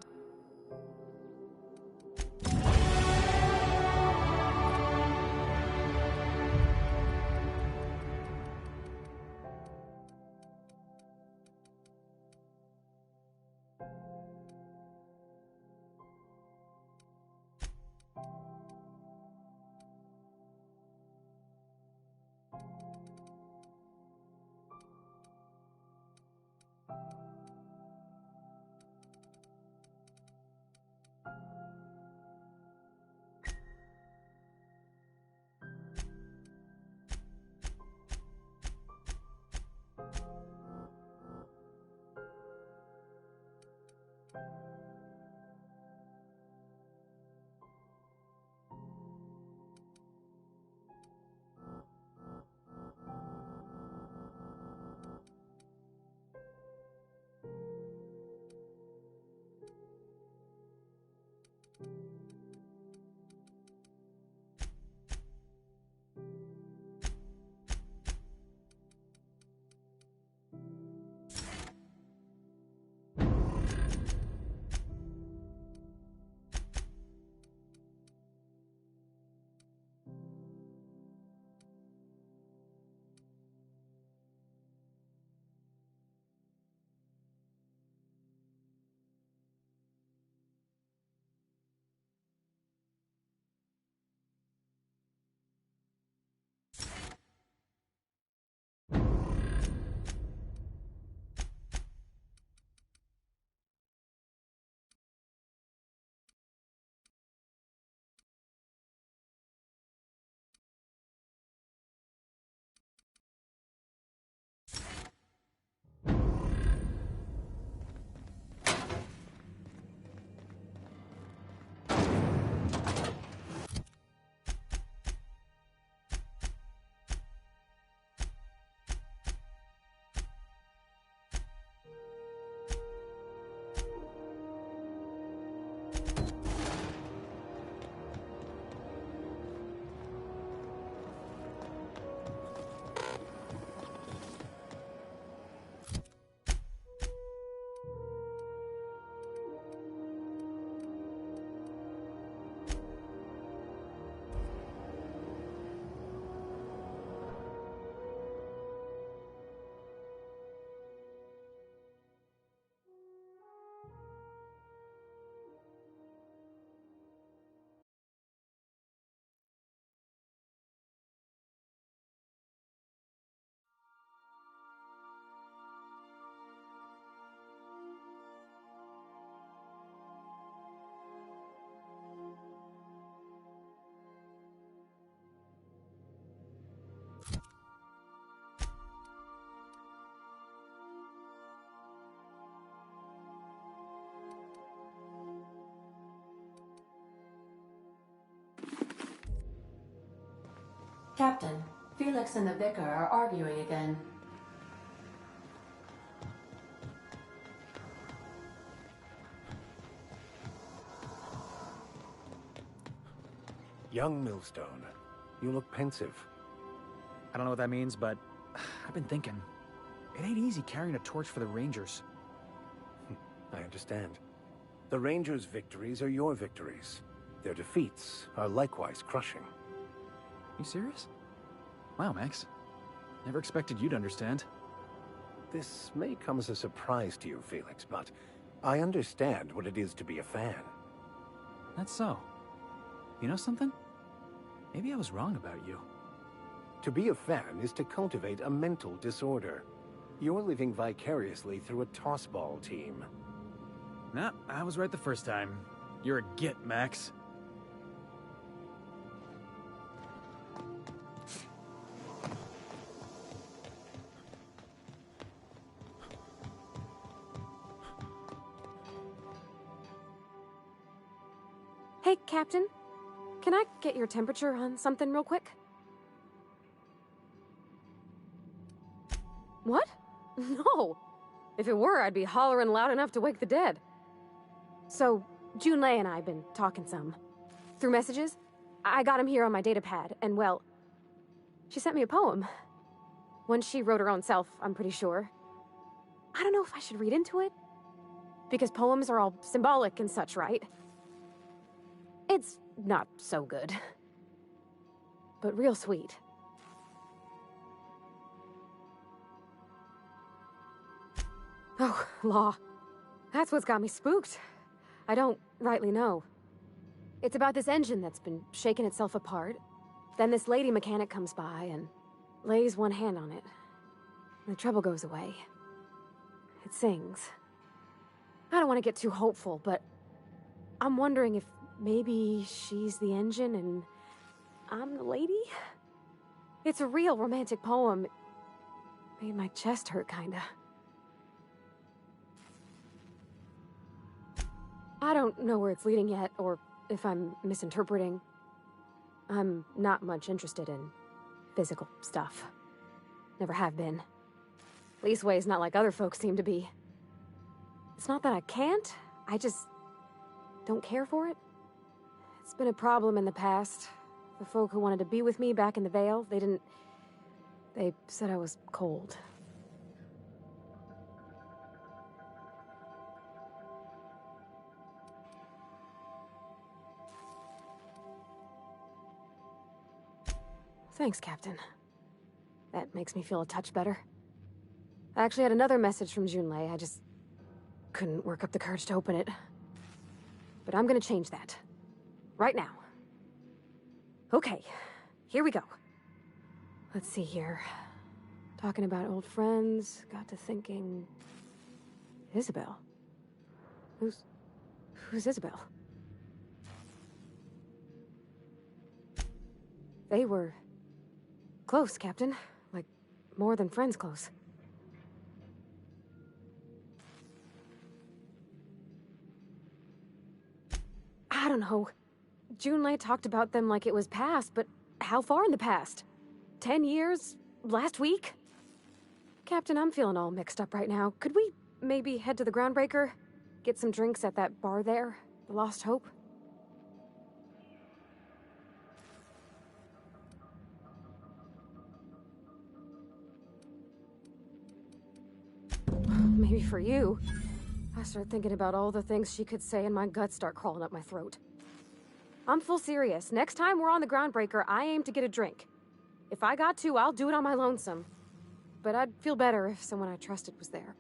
L: Captain, Felix and the Vicar are arguing again.
J: Young Millstone, you look pensive.
F: I don't know what that means, but I've been thinking. It ain't easy carrying a torch for the Rangers.
J: I understand. The Rangers' victories are your victories. Their defeats are likewise crushing.
F: You serious? Wow, Max. Never expected you to understand.
J: This may come as a surprise to you, Felix, but I understand what it is to be a fan.
F: That's so. You know something? Maybe I was wrong about you.
J: To be a fan is to cultivate a mental disorder. You're living vicariously through a tossball team.
F: Nah, I was right the first time. You're a git, Max.
B: Hey, Captain. Can I get your temperature on something real quick? What? No. If it were, I'd be hollering loud enough to wake the dead. So, Junlei and I have been talking some. Through messages. I got him here on my datapad, and well, she sent me a poem. One she wrote her own self, I'm pretty sure. I don't know if I should read into it. Because poems are all symbolic and such, right? It's not so good. But real sweet. Oh, law. That's what's got me spooked. I don't rightly know. It's about this engine that's been shaking itself apart. Then this lady mechanic comes by and lays one hand on it. The trouble goes away. It sings. I don't want to get too hopeful, but I'm wondering if maybe she's the engine and I'm the lady? It's a real romantic poem. Made my chest hurt, kinda. I don't know where it's leading yet, or if I'm misinterpreting. I'm not much interested in physical stuff. Never have been. Leastways, not like other folks seem to be. It's not that I can't, I just don't care for it. It's been a problem in the past. The folk who wanted to be with me back in the Vale, they said I was cold. Thanks, Captain. That makes me feel a touch better. I actually had another message from Junlei. I just couldn't work up the courage to open it. But I'm gonna change that. Right now. Okay, here we go. Let's see here. Talking about old friends, got to thinking... Isabel? Who's Isabel? They were... close, Captain. Like, more than friends close. I don't know. Junlei talked about them like it was past, but how far in the past? 10 years? Last week? Captain, I'm feeling all mixed up right now. Could we maybe head to the Groundbreaker? Get some drinks at that bar there? The Lost Hope? Maybe for you. I start thinking about all the things she could say and my guts start crawling up my throat. I'm full serious. Next time we're on the Groundbreaker, I aim to get a drink. If I got to, I'll do it on my lonesome. But I'd feel better if someone I trusted was there.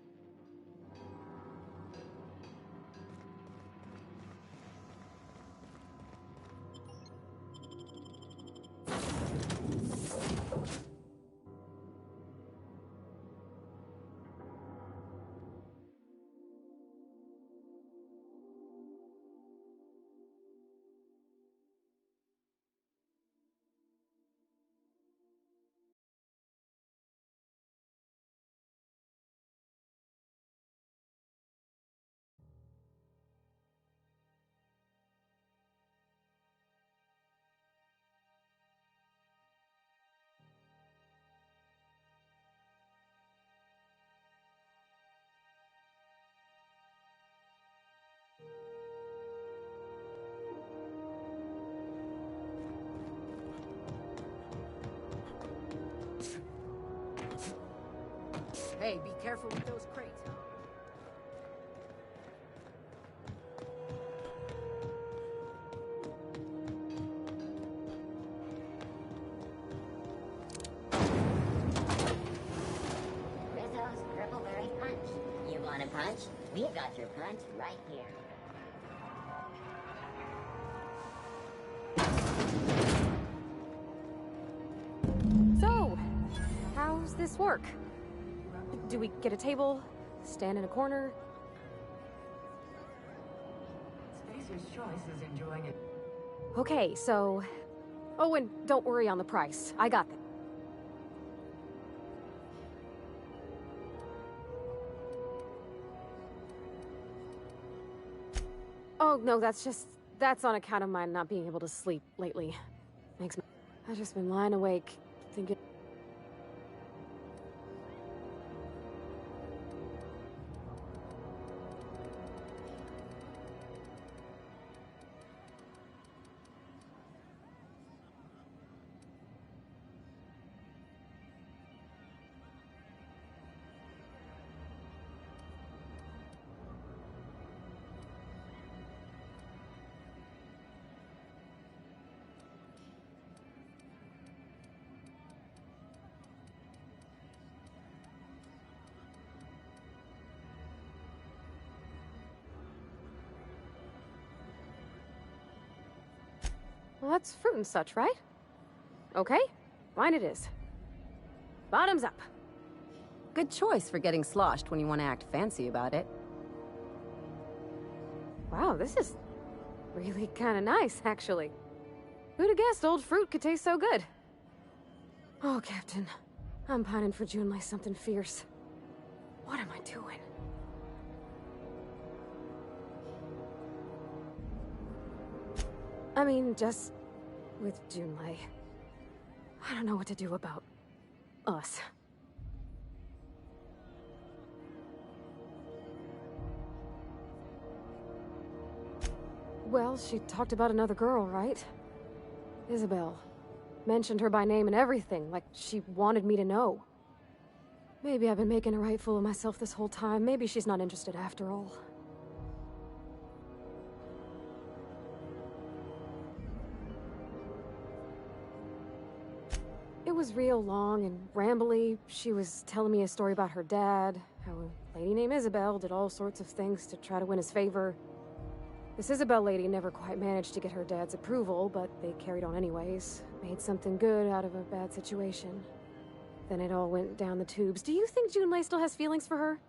K: Hey, be careful with those crates.
O: Rizzo's Purpleberry Punch. You want a punch? We've got your punch right here.
B: So, how's this work? Do we get a table? Stand in a corner?
L: his choice is enjoying it.
B: Okay, so... Oh, and don't worry on the price. I got that. Oh, no, that's on account of my not being able to sleep lately. I've just been lying awake, thinking... Well, that's fruit and such, right? Okay, fine it is. Bottoms up.
P: Good choice for getting sloshed when you want to act fancy about it.
B: Wow, this is really kind of nice, actually. Who'd have guessed old fruit could taste so good? Oh, Captain. I'm pining for Junlei something fierce. What am I doing? I mean, just with Junlei. I don't know what to do about us. Well, she talked about another girl, right? Isabel. Mentioned her by name and everything, like she wanted me to know. Maybe I've been making a right fool of myself this whole time. Maybe she's not interested after all. It was real long and rambly. She was telling me a story about her dad, how a lady named Isabel did all sorts of things to try to win his favor. This Isabel lady never quite managed to get her dad's approval, but they carried on anyways. Made something good out of a bad situation. Then it all went down the tubes. Do you think Junlei still has feelings for her?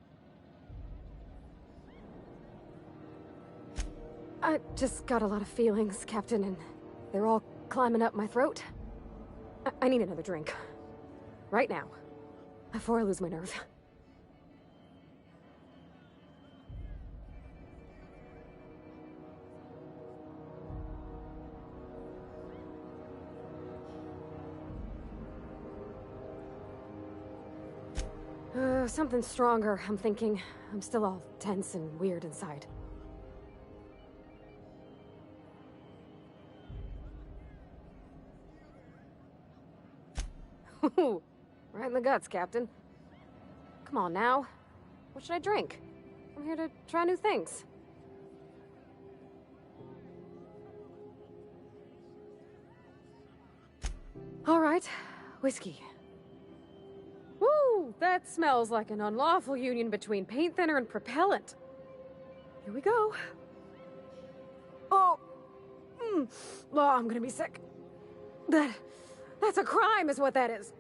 B: I just got a lot of feelings, Captain, and they're all climbing up my throat. I need another drink. Right now. Before I lose my nerve. Something stronger, I'm thinking. I'm still all tense and weird inside. Ooh, right in the guts, Captain. Come on now. What should I drink? I'm here to try new things. All right, whiskey. Woo! That smells like an unlawful union between paint thinner and propellant. Here we go. Oh! Oh, I'm gonna be sick. That's a crime, is what that is.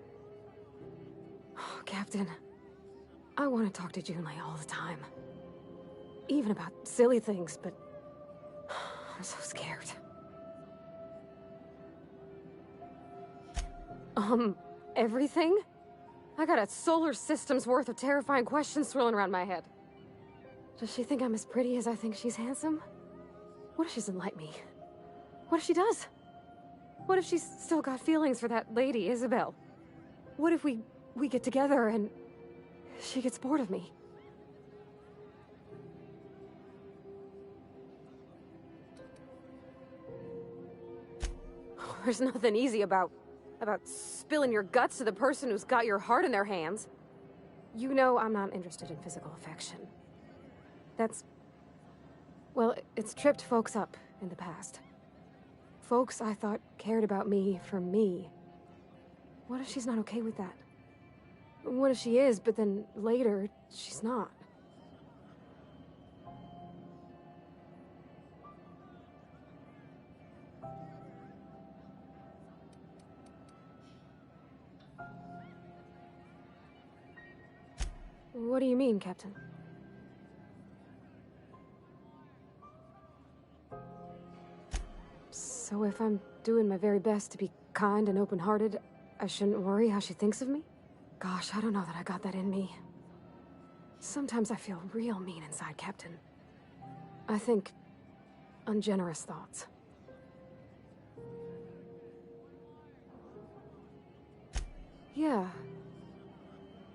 B: Oh, Captain, I want to talk to Junlei all the time. Even about silly things, but I'm so scared. Everything? I got a solar system's worth of terrifying questions swirling around my head. Does she think I'm as pretty as I think she's handsome? What if she doesn't like me? What if she does? What if she's still got feelings for that lady, Isabel? What if we get together and she gets bored of me? There's nothing easy about spilling your guts to the person who's got your heart in their hands. You know I'm not interested in physical affection. Well, it's tripped folks up in the past. Folks I thought cared about me for me. What if she's not okay with that? What if she is, but then later, she's not? What do you mean, Captain? So if I'm doing my very best to be kind and open-hearted, I shouldn't worry how she thinks of me? Gosh, I don't know that I got that in me. Sometimes I feel real mean inside, Captain. I think ungenerous thoughts. Yeah.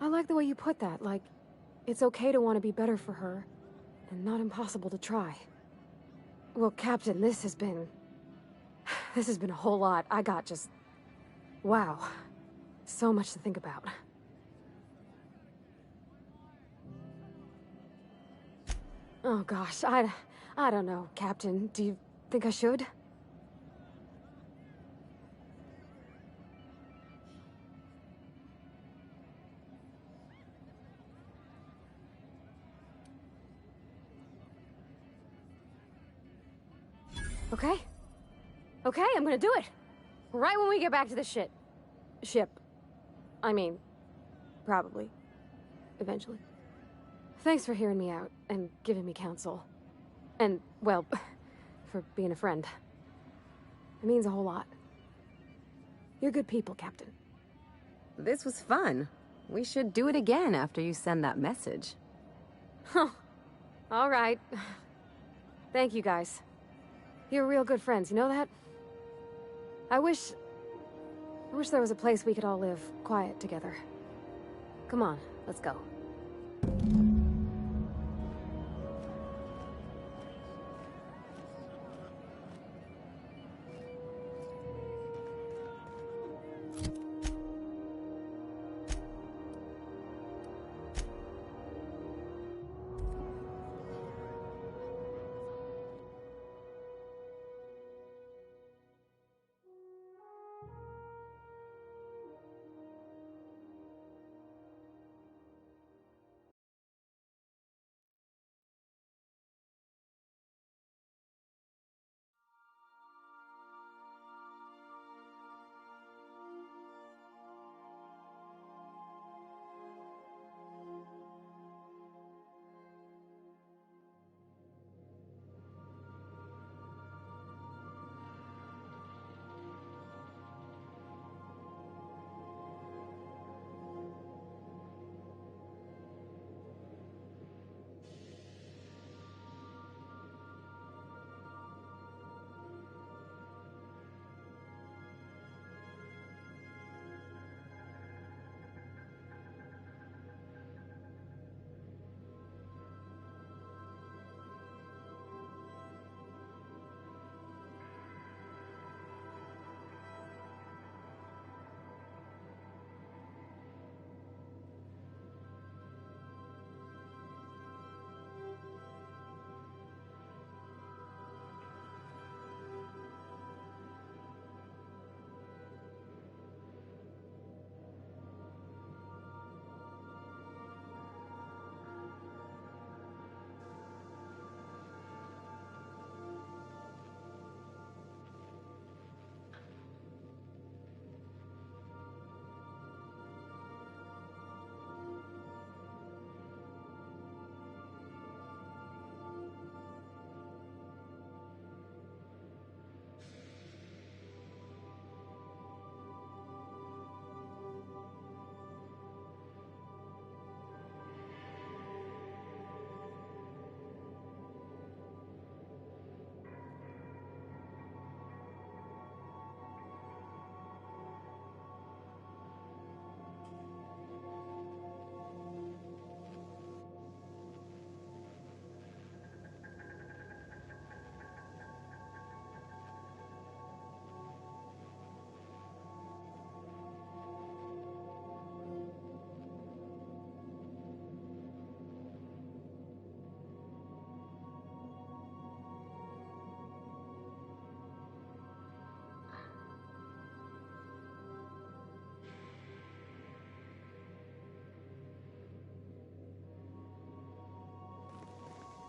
B: I like the way you put that, like, it's okay to want to be better for her, and not impossible to try. Well, Captain, this has been a whole lot. I got just... wow. So much to think about. Oh gosh, I don't know, Captain. Do you think I should? Okay. Okay, I'm gonna do it. Right when we get back to the ship. I mean, probably. Eventually. Thanks for hearing me out and giving me counsel. And, well, for being a friend. It means a whole lot. You're good people, Captain.
P: This was fun. We should do it again after you send that message.
B: Huh. All right. Thank you, guys. You're real good friends, you know that? I wish there was a place we could all live quiet together. Come on, let's go.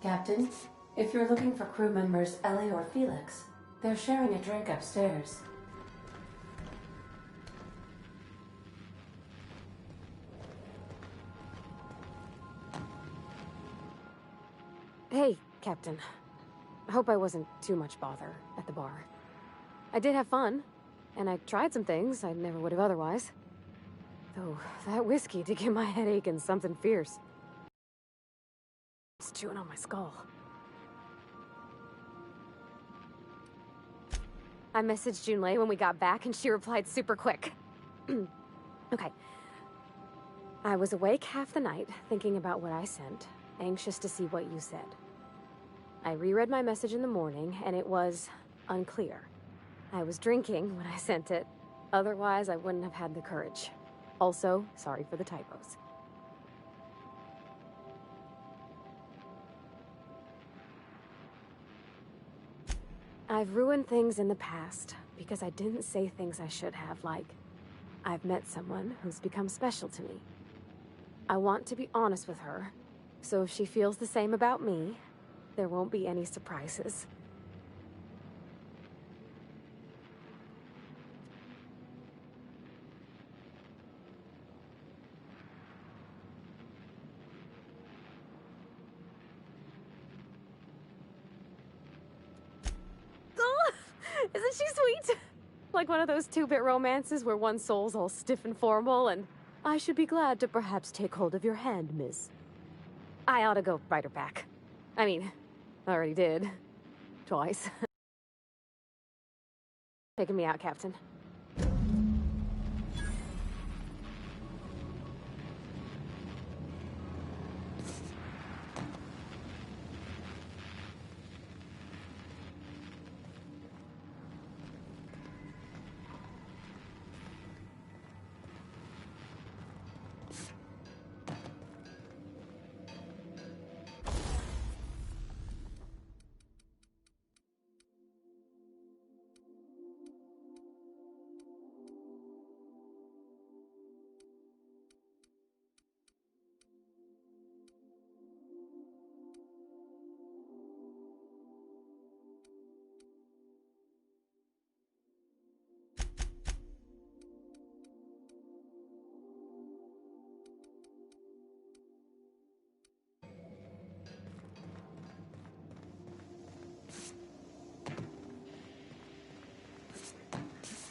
L: Captain, if you're looking for crew members Ellie or Felix, they're sharing a drink upstairs.
B: Hey, Captain. I hope I wasn't too much bother at the bar. I did have fun, and I tried some things I never would have otherwise. Though, that whiskey did give my head aching something fierce. It's chewing on my skull. I messaged Junlei when we got back, and she replied super quick. Okay. I was awake half the night, thinking about what I sent, anxious to see what you said. I reread my message in the morning, and it was unclear. I was drinking when I sent it. Otherwise, I wouldn't have had the courage. Also, sorry for the typos. I've ruined things in the past because I didn't say things I should have, like, I've met someone who's become special to me. I want to be honest with her, so if she feels the same about me, there won't be any surprises. Isn't she sweet? Like one of those two-bit romances where one soul's all stiff and formal and, I should be glad to perhaps take hold of your hand, miss. I ought to go write her back. I mean, I already did. Twice. Taking me out, Captain.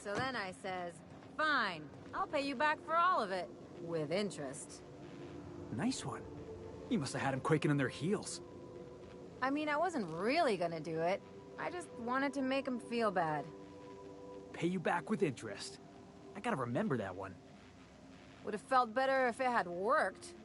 P: So then I says, fine, I'll pay you back for all of it. With interest.
F: Nice one. You must have had him quaking in their heels.
P: I mean, I wasn't really gonna do it. I just wanted to make him feel bad.
F: Pay you back with interest. I gotta remember that one.
P: Would have felt better if it had worked.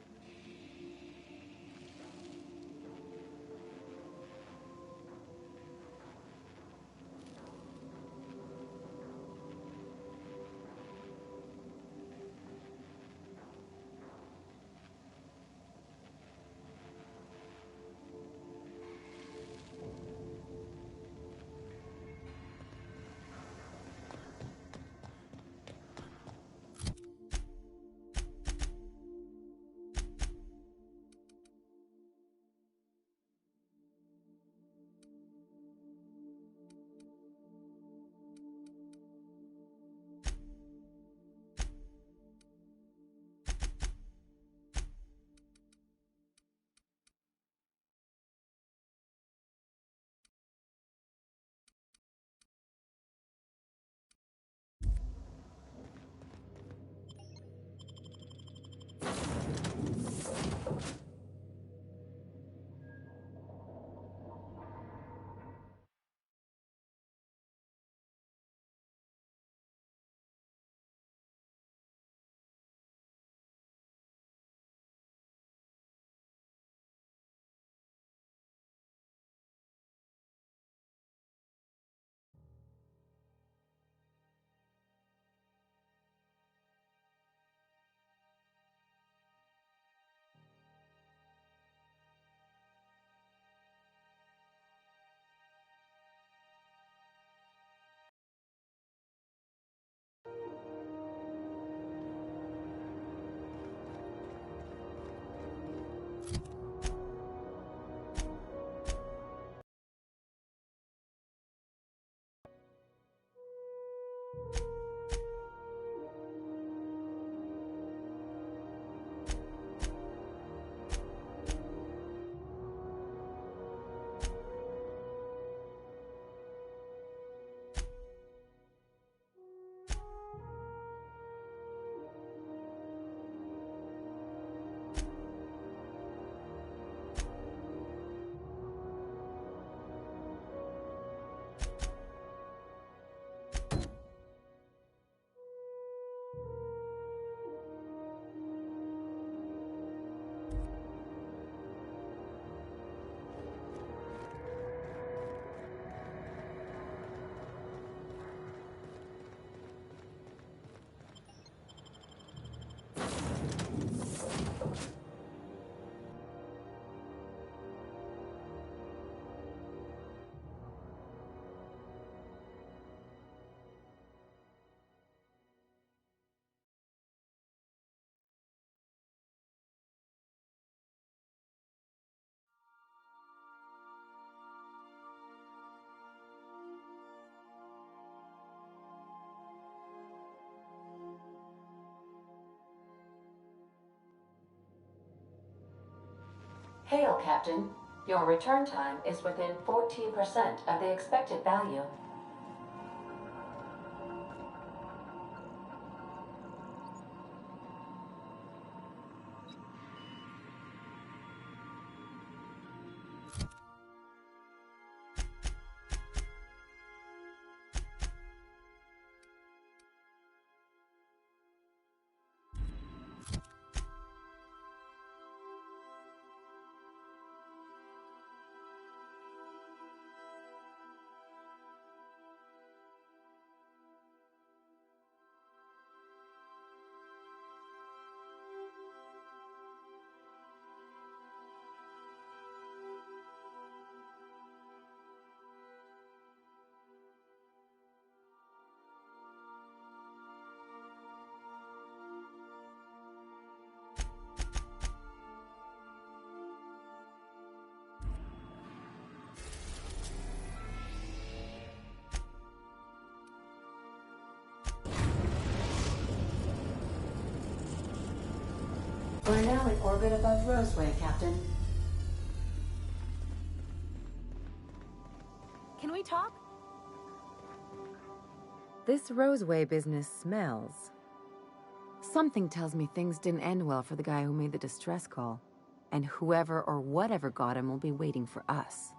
L: Hail, Captain. Your return time is within 14% of the expected value. We're now in orbit above Roseway, Captain.
P: Can we talk? This Roseway business smells. Something tells me things didn't end well for the guy who made the distress call. And whoever or whatever got him will be waiting for us.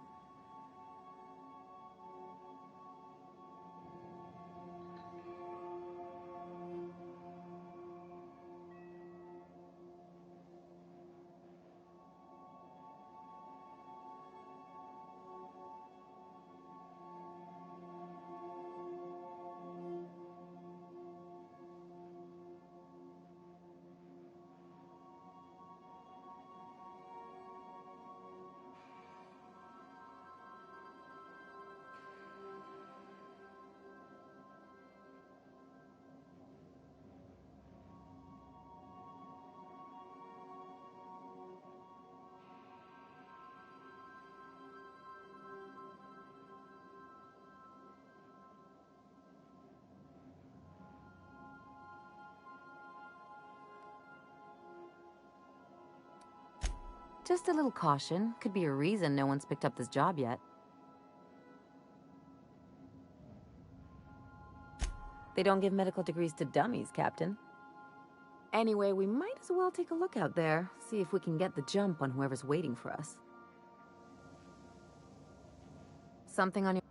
P: Just a little caution. Could be a reason no one's picked up this job yet. They don't give medical degrees to dummies, Captain. Anyway, we might as well take a look out there, see if we can get the jump on whoever's waiting for us. Something on your...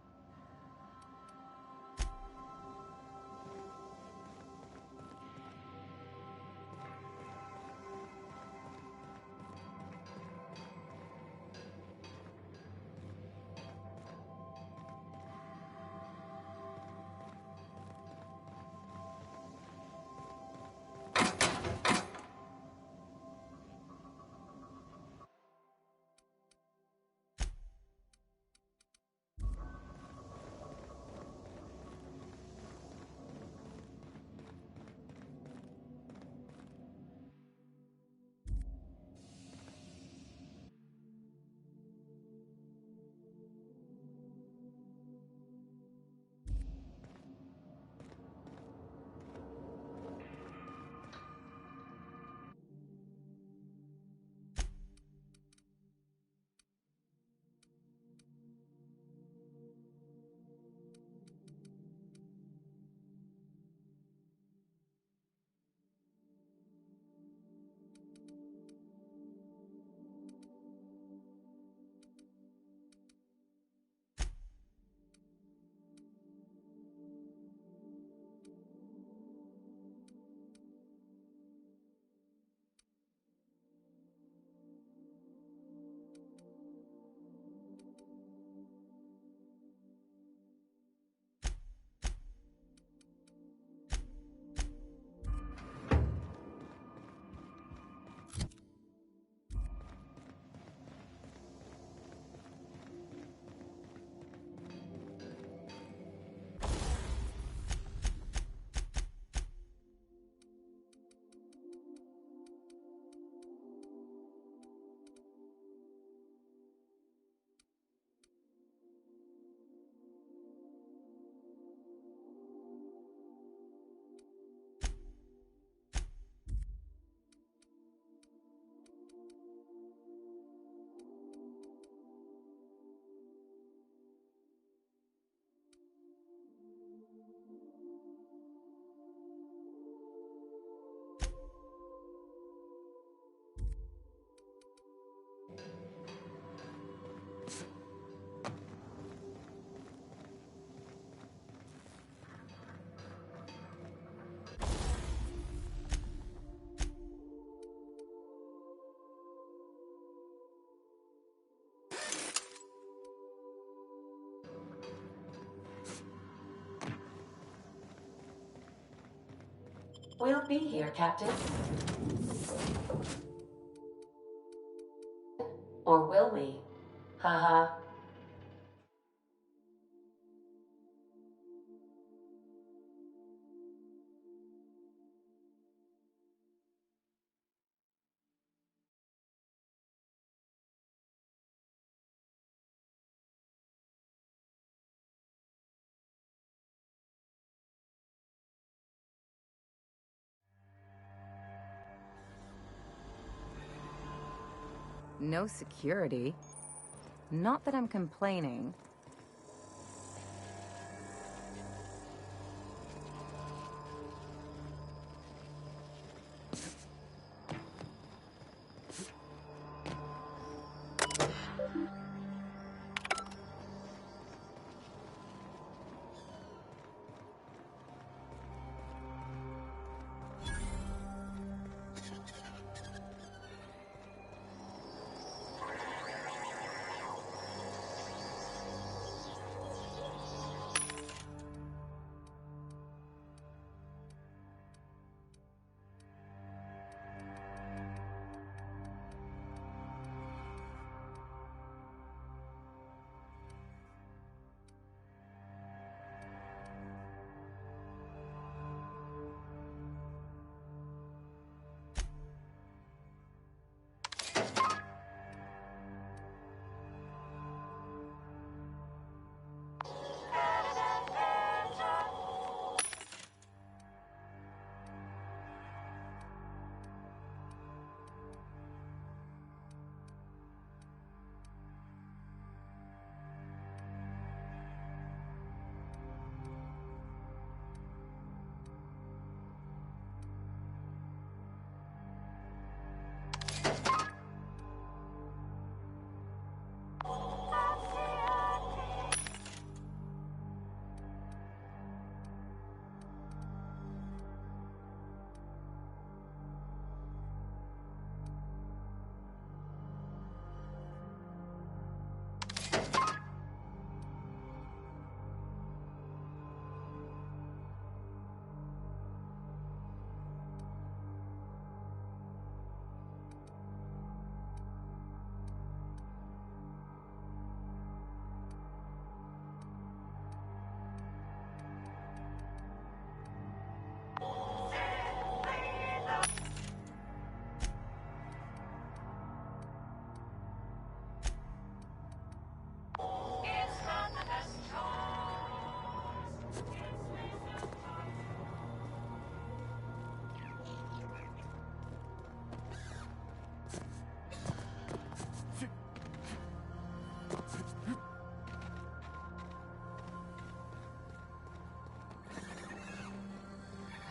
L: We'll be here, Captain. Or will we? Haha.
P: No security. Not that I'm complaining.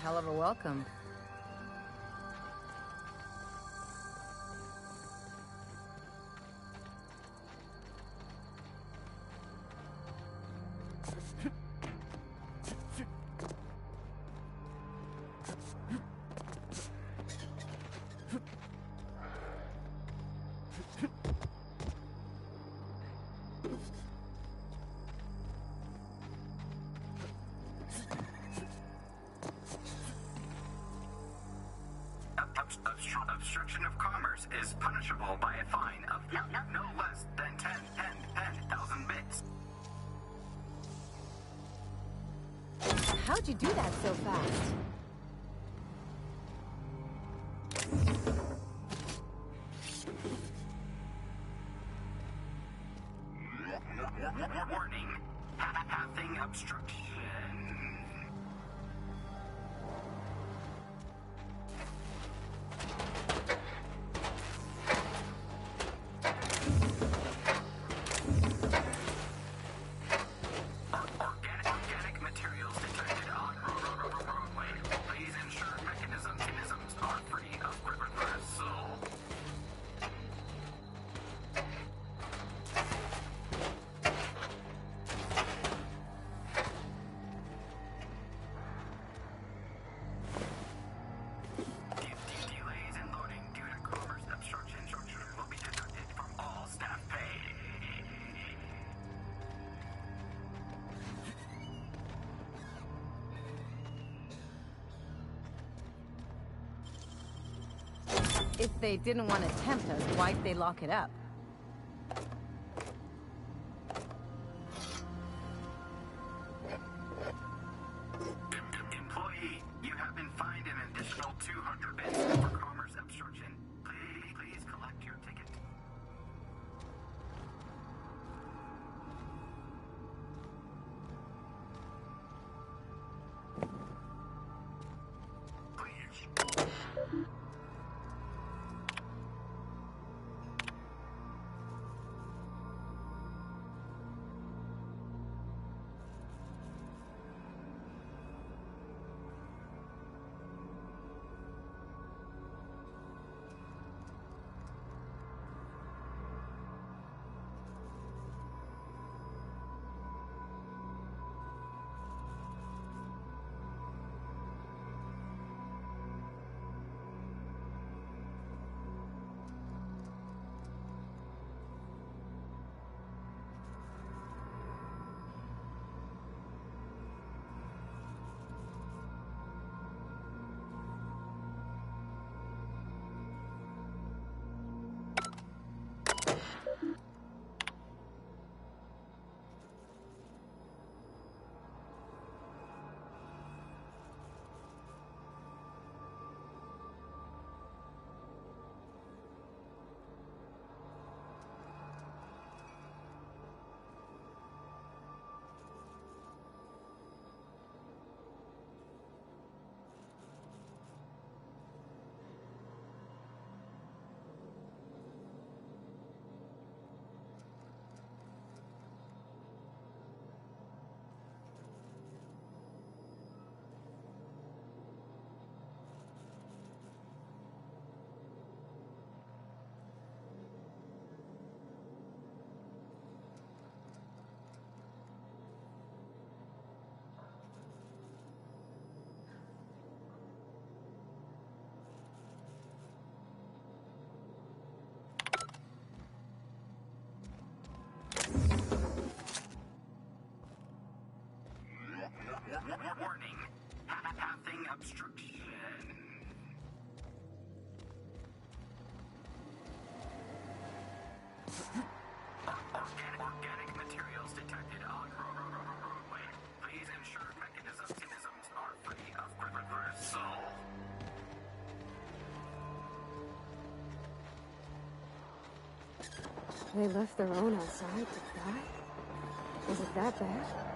P: Hell of a welcome.
C: Obstruction of commerce is punishable by a fine of no less than 10,000 bits.
P: How'd you do that so fast?
C: Warning. Pathing obstruction. Organic materials detected on roadway. Please ensure mechanisms are free of bristle.
P: If they didn't want to tempt us, why'd they lock it up?
C: Employee, you have been fined an additional 200 bits for commerce obstruction. Please collect your ticket. Warning. Pathing obstruction. Organic materials detected on roadway. Please ensure mechanisms are free of reversal.
B: They left their own outside to die? Was it that bad?